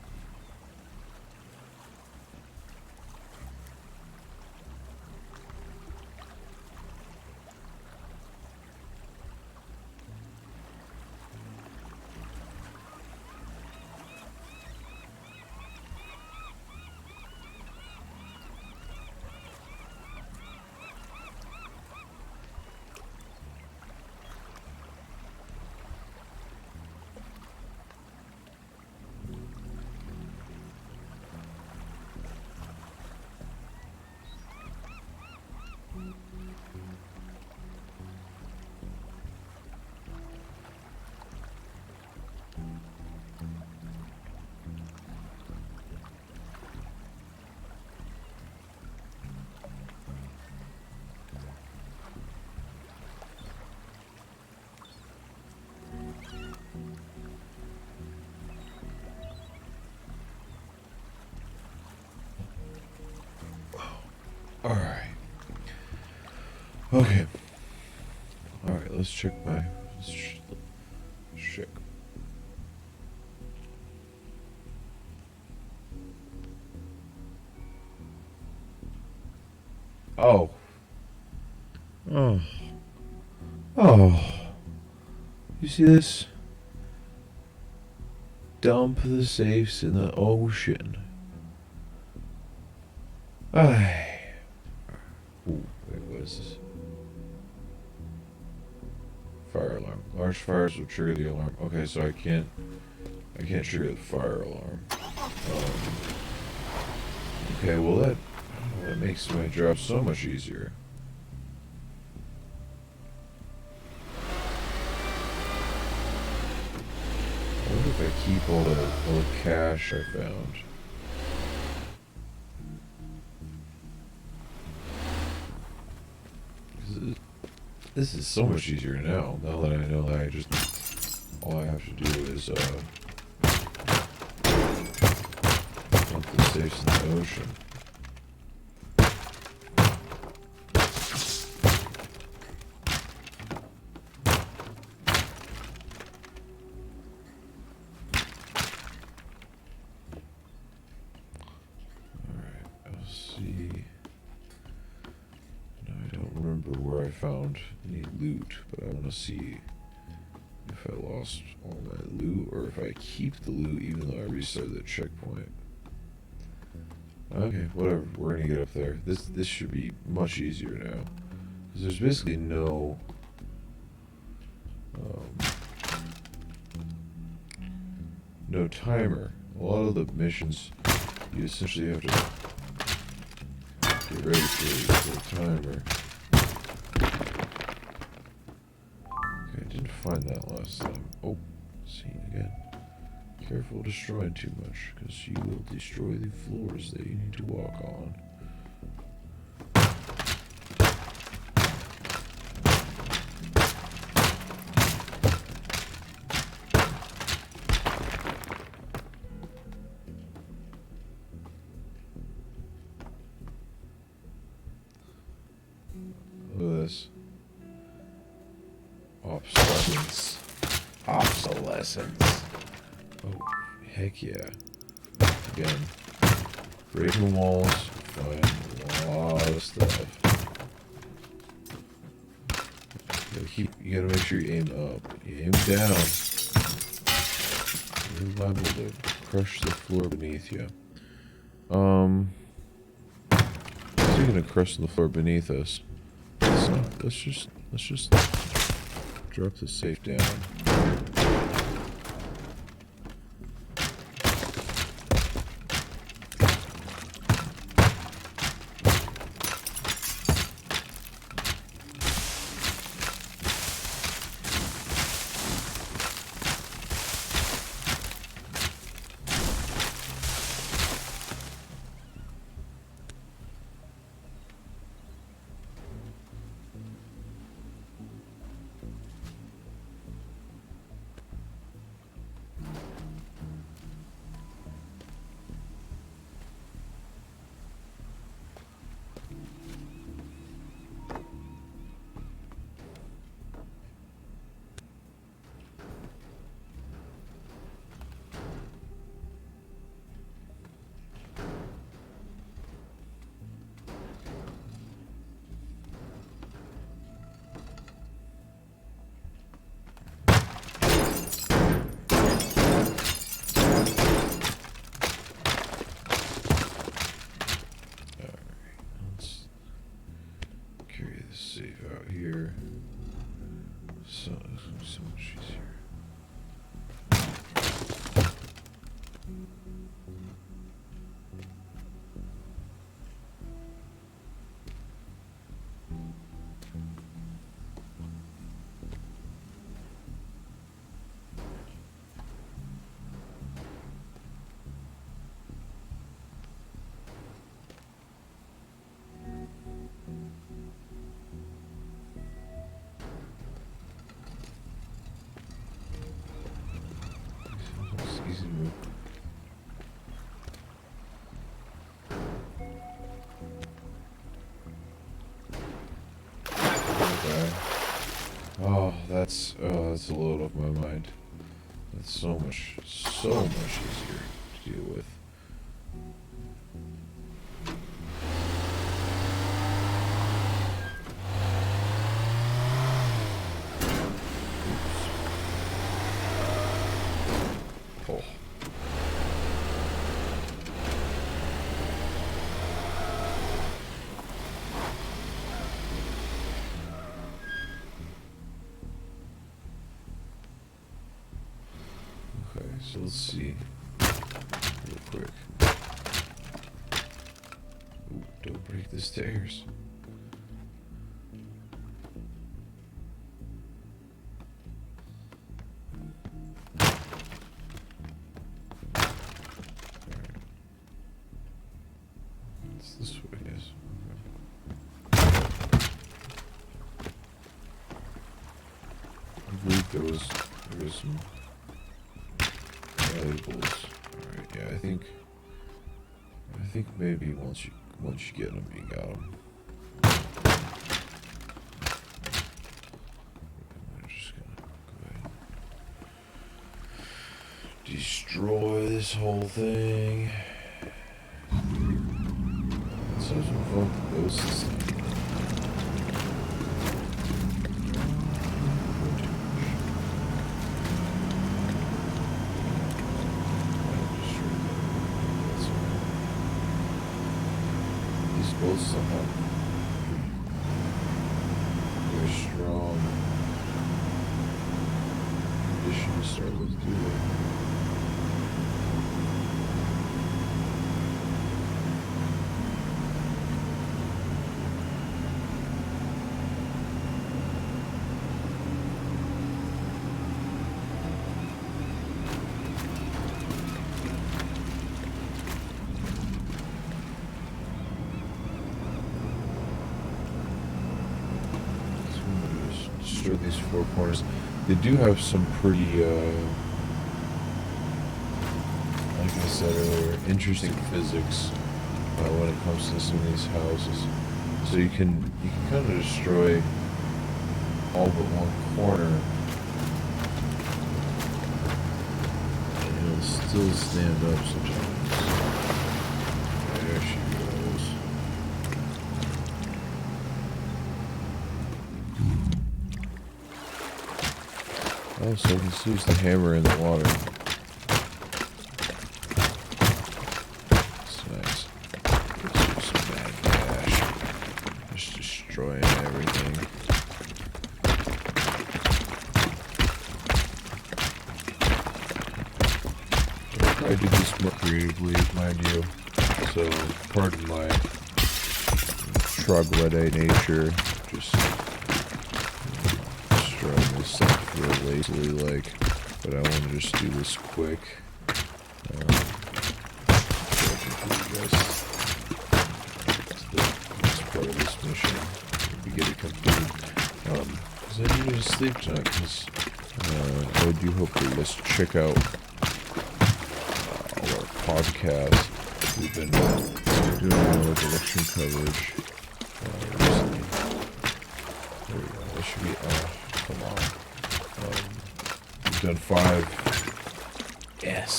[SPEAKER 1] Alright. Okay. Alright, let's check let's check. Oh. Oh. Oh. You see this? Dump the safes in the ocean. Ay. Ooh, wait, what is this? Fire alarm. Large fires will trigger the alarm. Okay, so I can't trigger the fire alarm. Okay, well that makes my job so much easier. I wonder if I keep all the cash I found. This is so much easier now that I know that all I have to do is dump the safes in the ocean. I found any loot, but I want to see if I lost all my loot or if I keep the loot even though I restarted the checkpoint. Okay, whatever. We're gonna get up there. This should be much easier now because there's basically no timer. A lot of the missions you essentially have to get ready for the timer. I didn't find that last time. Oh, see it again. Careful destroying too much, because you will destroy the floors that you need to walk on. Look at this. Obsolescence. Obsolescence. Oh, heck yeah. Again, breaking walls, find a lot of stuff. You gotta make sure you aim up. You aim down, you're liable to crush the floor beneath you. Speaking of crushing the floor beneath us, let's just drop the safe down. Safe out here. So much easier. Easy move. Okay. Oh, that's a load off my mind. That's so much easier to deal with. Oh. Okay, so let's see real quick. Ooh, don't break the stairs. This way, yes. Okay. I believe there was some valuables. Alright, yeah, I think maybe once you get them, you got them. I'm just gonna go ahead and destroy this whole thing. So some fun ghosts. These ghosts somehow very strong condition to start with, do they? destroy these four corners. They do have some pretty, like I said earlier, interesting physics when it comes to some of these houses. So you can kind of destroy all but one corner, and it'll still stand up sometimes. There she goes. Oh, so I can just use the hammer in the water. That's nice. Let's do some mad dash. Just destroying everything. I do this more creatively, mind you. So, pardon my troglodyte nature. Just destroying this stuff real lazily, like. But I want to just do this quick. So I can give you guys the next part of this mission. Maybe get it completed. Because I need to sleep tonight. Because I do hope that you guys check out our podcast. We've been doing a lot of election coverage recently. There we go. That should be off. Come on. We've done 5. Yes.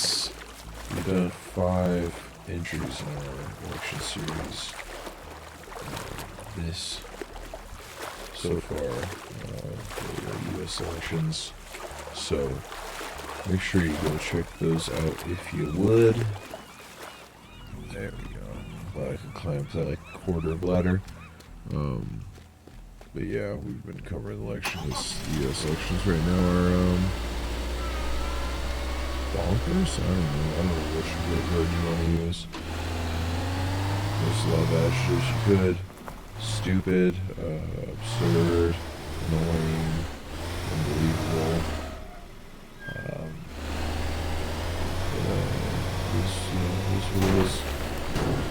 [SPEAKER 1] We've done 5 entries in our election series. This so far for the U.S. elections. So make sure you go check those out if you would. There we go. Glad I could climb up that like quarter of ladder. But yeah, we've been covering the elections. The U.S. elections right now are bonkers. I don't know which word you want to use. There's a lot of bad shit you could. Stupid, absurd, annoying, unbelievable.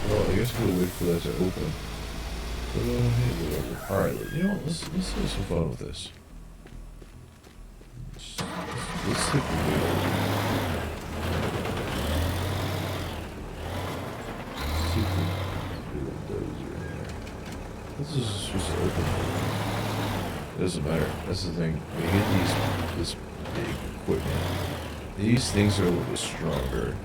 [SPEAKER 1] Well, I guess we'll wait for that to open. But, hey, whatever. Alright, you know what, let's have some fun with this. Let's take the wheel. See if we can do those right there. This is just open. It doesn't matter. That's the thing. When you get this big equipment, these things are a little bit stronger.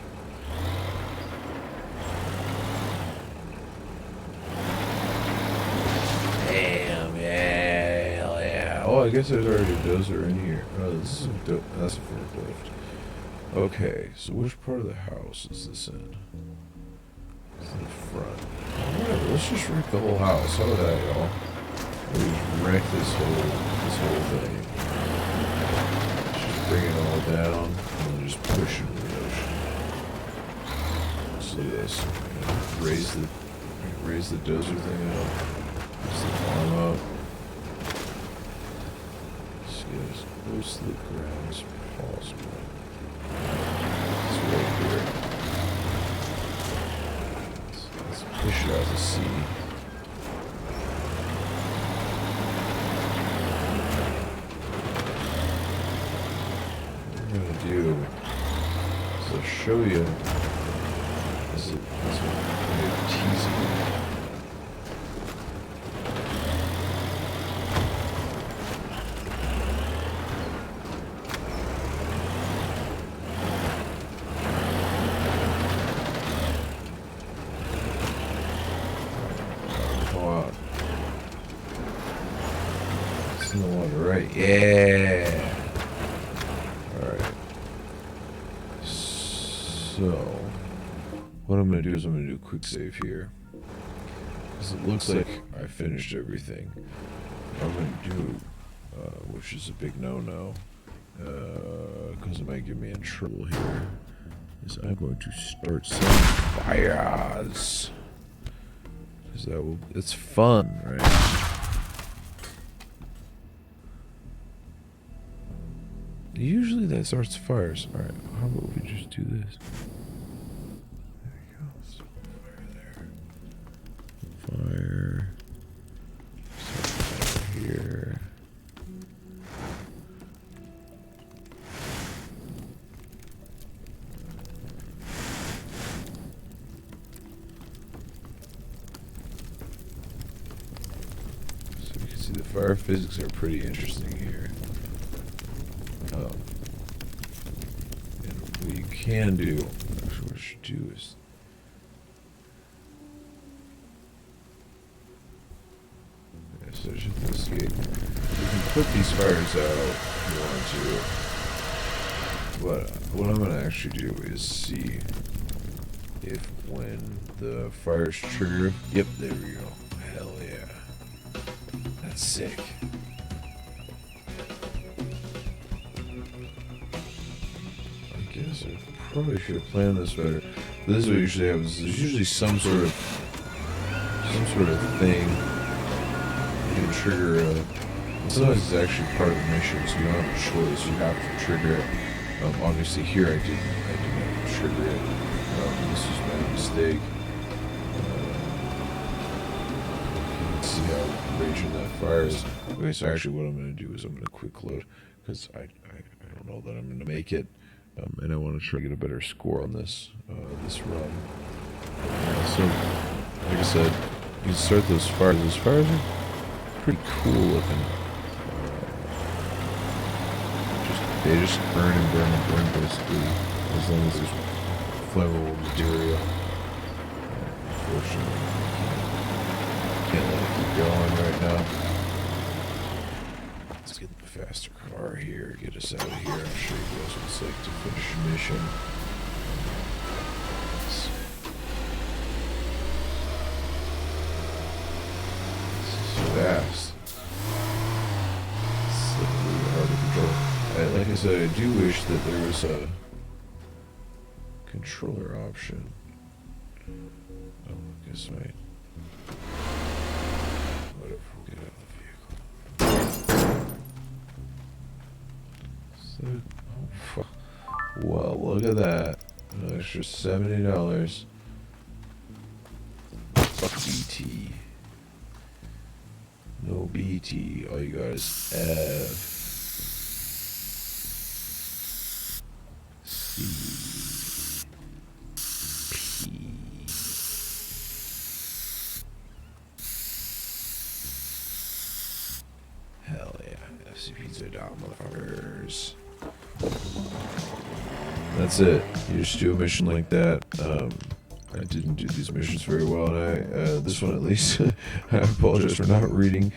[SPEAKER 1] Oh, I guess there's already a dozer in here. Oh, this is that's a forklift. Okay, so which part of the house is this in? It's in the front. Whatever, let's just wreck the whole house. How about that, y'all? We'll just wreck this whole thing. Let's just bring it all down and then just push it into the ocean. Let's do this. Raise the dozer thing up. Raise the arm up. As close to the ground as possible. It's right here. Let's push it out to sea. What we're gonna do is I'll show you as a teasing. Yeah. Alright. So, what I'm going to do is I'm going to do a quick save here. Because it looks like I finished everything. What I'm going to do, which is a big no-no, because it might get me in trouble here, is I'm going to start some fires. Because it's fun, right? Usually that starts fires. Alright, how about we just do this? There we go. Start fire there. Start fire here. fire physics are pretty interesting here. And what you can do, actually what I should do is, so I should investigate. You can put these fires out if you want to. But what I'm going to actually do is see if when the fires trigger. Yep, there we go. Hell yeah. That's sick. I guess I probably should have planned this better. This is what usually happens. There's usually some sort of thing you can trigger. Sometimes it's actually part of the mission, so you don't have a choice. You have to trigger it. Obviously, here I didn't have to trigger it. This was my mistake. You can see how raging that fire is. Okay, so actually, what I'm going to do is I'm going to quick load because I don't know that I'm going to make it. And I want to try to get a better score on this run. So, like I said, you can start those fires. Those fires are pretty cool looking. They just burn and burn and burn basically, as long as there's flammable material. Unfortunately, can't let it keep going right now. Let's get the faster car here, get us out of here. I'll show you guys what it's like to finish a mission. This is fast. It's really hard to control. Like I said, I do wish that there was a controller option. Oh, I guess I... Whatever, we'll get out of the vehicle. So, oh, fuck. Well, look at that. An extra $70. Fuck BT. No BT. All you got is F. Hell yeah, FCP's are down, motherfuckers. That's it. You just do a mission like that. I didn't do these missions very well, and this one at least, I apologize for not reading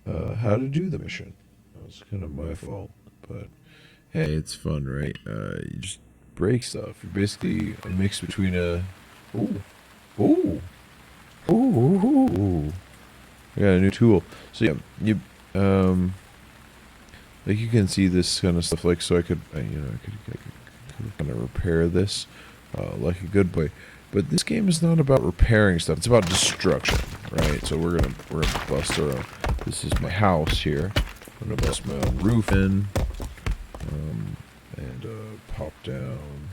[SPEAKER 1] how to do the mission. That was kind of my fault, but hey, it's fun, right? You just break stuff. You're basically a mix between a... Ooh. I got a new tool. So yeah, you like you can see this kind of stuff. Like, so I could kind of repair this like a good boy. But this game is not about repairing stuff. It's about destruction, right? So we're gonna bust our own. This is my house here. I'm gonna bust my own roof in, and pop down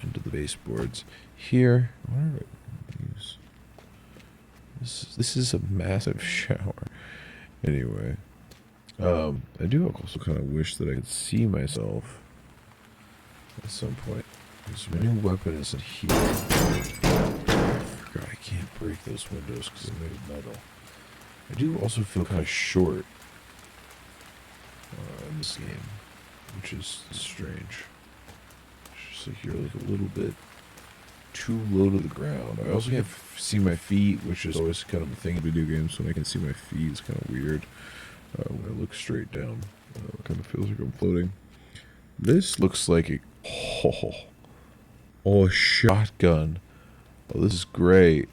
[SPEAKER 1] into the baseboards here. What do I use? This is a massive shower. Anyway, I do also kind of wish that I could see myself at some point. Because my new weapon is in here. I forgot I can't break those windows because they're made of metal. I do also feel kind of short in this game, which is strange. It's just like you're like a little bit too low to the ground. I also can't see my feet, which is always kind of a thing in video games. When I can see my feet, it's kind of weird. When I look straight down, it kind of feels like I'm floating. This looks like a... Oh, a shotgun. Oh, this is great.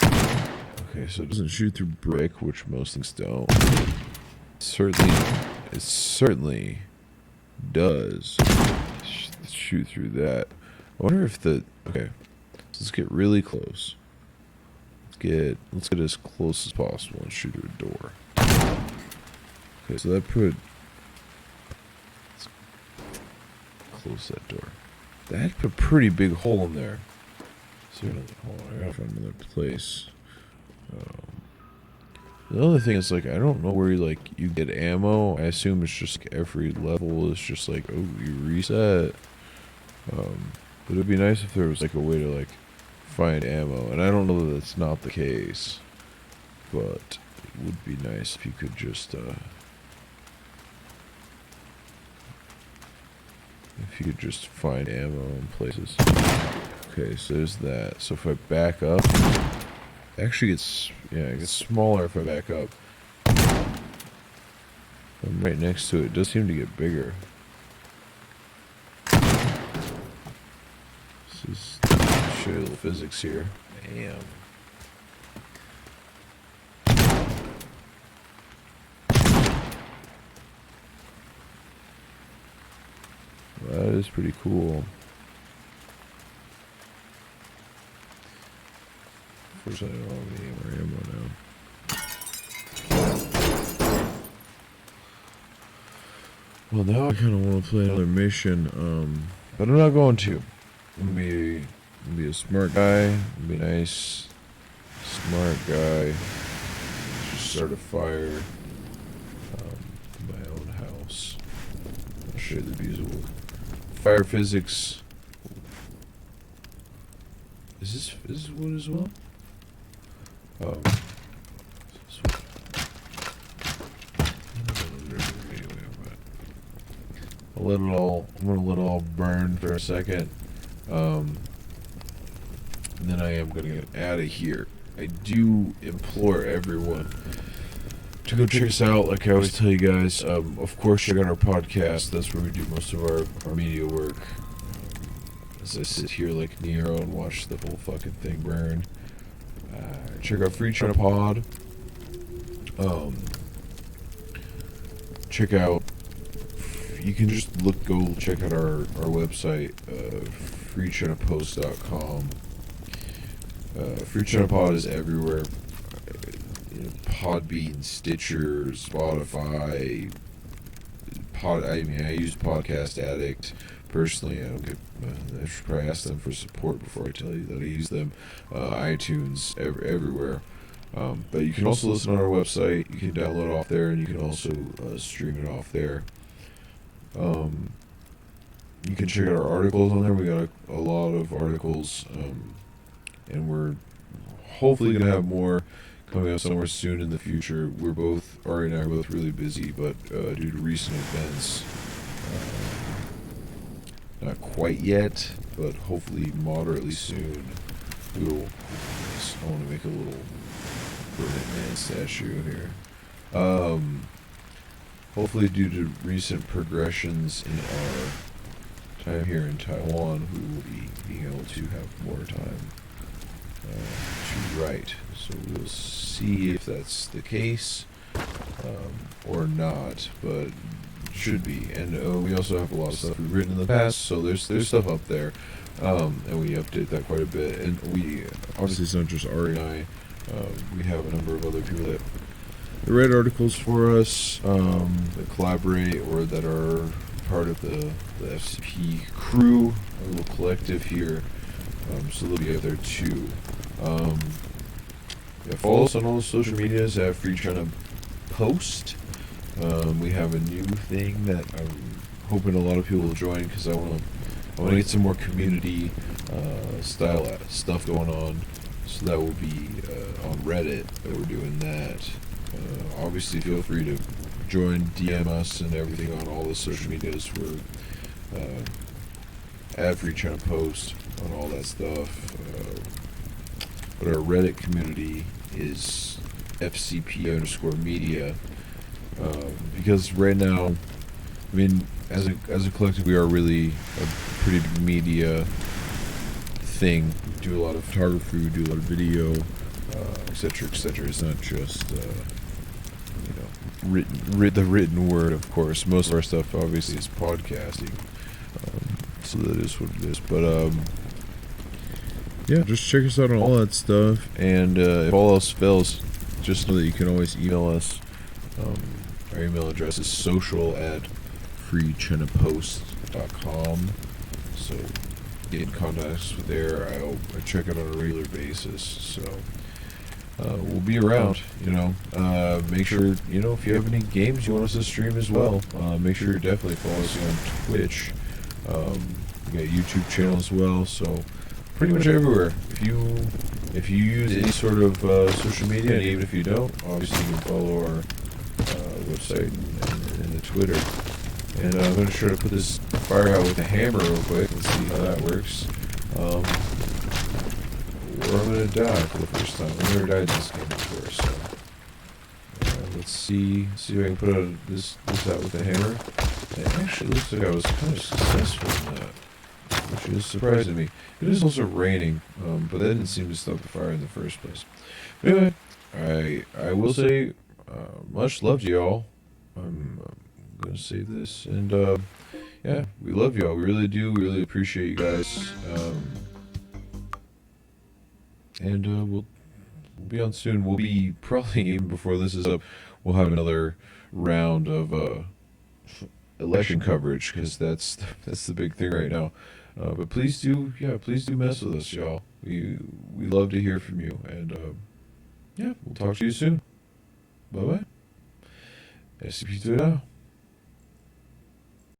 [SPEAKER 1] Okay, so it doesn't shoot through brick, which most things don't. It certainly does shoot through that. I wonder if the... Okay, so let's get really close. Let's get as close as possible and shoot through a door. Okay, so that put... Let's close that door. That put a pretty big hole in there. So hold on, I gotta find another place. The other thing is, like, I don't know where you get ammo. I assume it's just like every level is just like, oh, you reset. But it'd be nice if there was like a way to like find ammo, and I don't know that that's not the case, but it would be nice if you could just find ammo in places. Okay, so there's that. So if I back up, actually it gets smaller if I back up. I'm right next to it. It does seem to get bigger. This is show you the physics here. Damn. That is pretty cool. Unfortunately, I don't have any more ammo now. Well, now I kind of want to play another mission, but I'm not going to. I'm gonna be a smart guy. I'm gonna be a nice, smart guy. Just start a fire in my own house. I'll show you the visual. Fire physics. Is this wood as well? I'm gonna let it all burn for a second. And then I am gonna get out of here. I do implore everyone to go check us out. Like I always tell you guys, of course check out our podcast. That's where we do most of our media work. As I sit here like Nero and watch the whole fucking thing burn. Check out FreeChinaPod. Check out. You can just go check out our website, FreeChinaPost.com. FreeChinaPod is everywhere. Podbean, Stitcher, Spotify. I use Podcast Addict. Personally, I should probably ask them for support before I tell you that I use them. iTunes, everywhere. But you can also listen on our website. You can download off there, and you can also stream it off there. You can check out our articles on there. We got a lot of articles, and we're hopefully going to have more coming up somewhere soon in the future. Ari and I are both really busy, but due to recent events, not quite yet, but hopefully moderately soon, I want to make a little Burnett Man statue here. Hopefully due to recent progressions in our time here in Taiwan, we will be being able to have more time to write. So we'll see if that's the case or not, but should be. And we also have a lot of stuff we've written in the past, so there's stuff up there, and we update that quite a bit. And we obviously, it's not just Ari and I. We have a number of other people that write articles for us, that collaborate or that are part of the FCP crew, a little collective here. So they'll be out there too. Follow us on all the social medias at FreeChinaPost. We have a new thing that I'm hoping a lot of people will join, because I want to get some more community style stuff going on. So that will be on Reddit that we're doing that. Obviously, feel free to join, DM us, and everything on all the social medias. We're at FreeChinaPost on all that stuff. But our Reddit community is FCP_media. Because right now, I mean, as a collective, we are really a pretty big media thing. We do a lot of photography, we do a lot of video, etc., etc. It's not just the written word, of course. Most of our stuff obviously is podcasting, so that is what it is. But yeah, just check us out on all that stuff, and if all else fails, just know that you can always email us. Our email address is social@freechinapost.com. So get in contact with there. I check it on a regular basis. So we'll be around. Make sure if you have any games you want us to stream as well. Make sure you definitely follow us on Twitch. We got a YouTube channel as well. So pretty much everywhere. If you use any sort of social media, and even if you don't, obviously you can follow our website and the Twitter. And I'm going to try to put this fire out with a hammer real quick and see how that works. Or I'm going to die for the first time. I've never died in this game before, so let's see if I can put out this out with a hammer. It actually looks like I was kind of successful in that, which is surprising me. It is also raining, but that didn't seem to stop the fire in the first place. But anyway, I will say much love to y'all. I'm going to save this, and yeah, we love y'all. We really do. We really appreciate you guys. And we'll be on soon. We'll be probably even before this is up. We'll have another round of election coverage because that's the big thing right now. But please do mess with us, y'all. We love to hear from you, and yeah, we'll talk to you soon. Bye bye. SCP TearDown.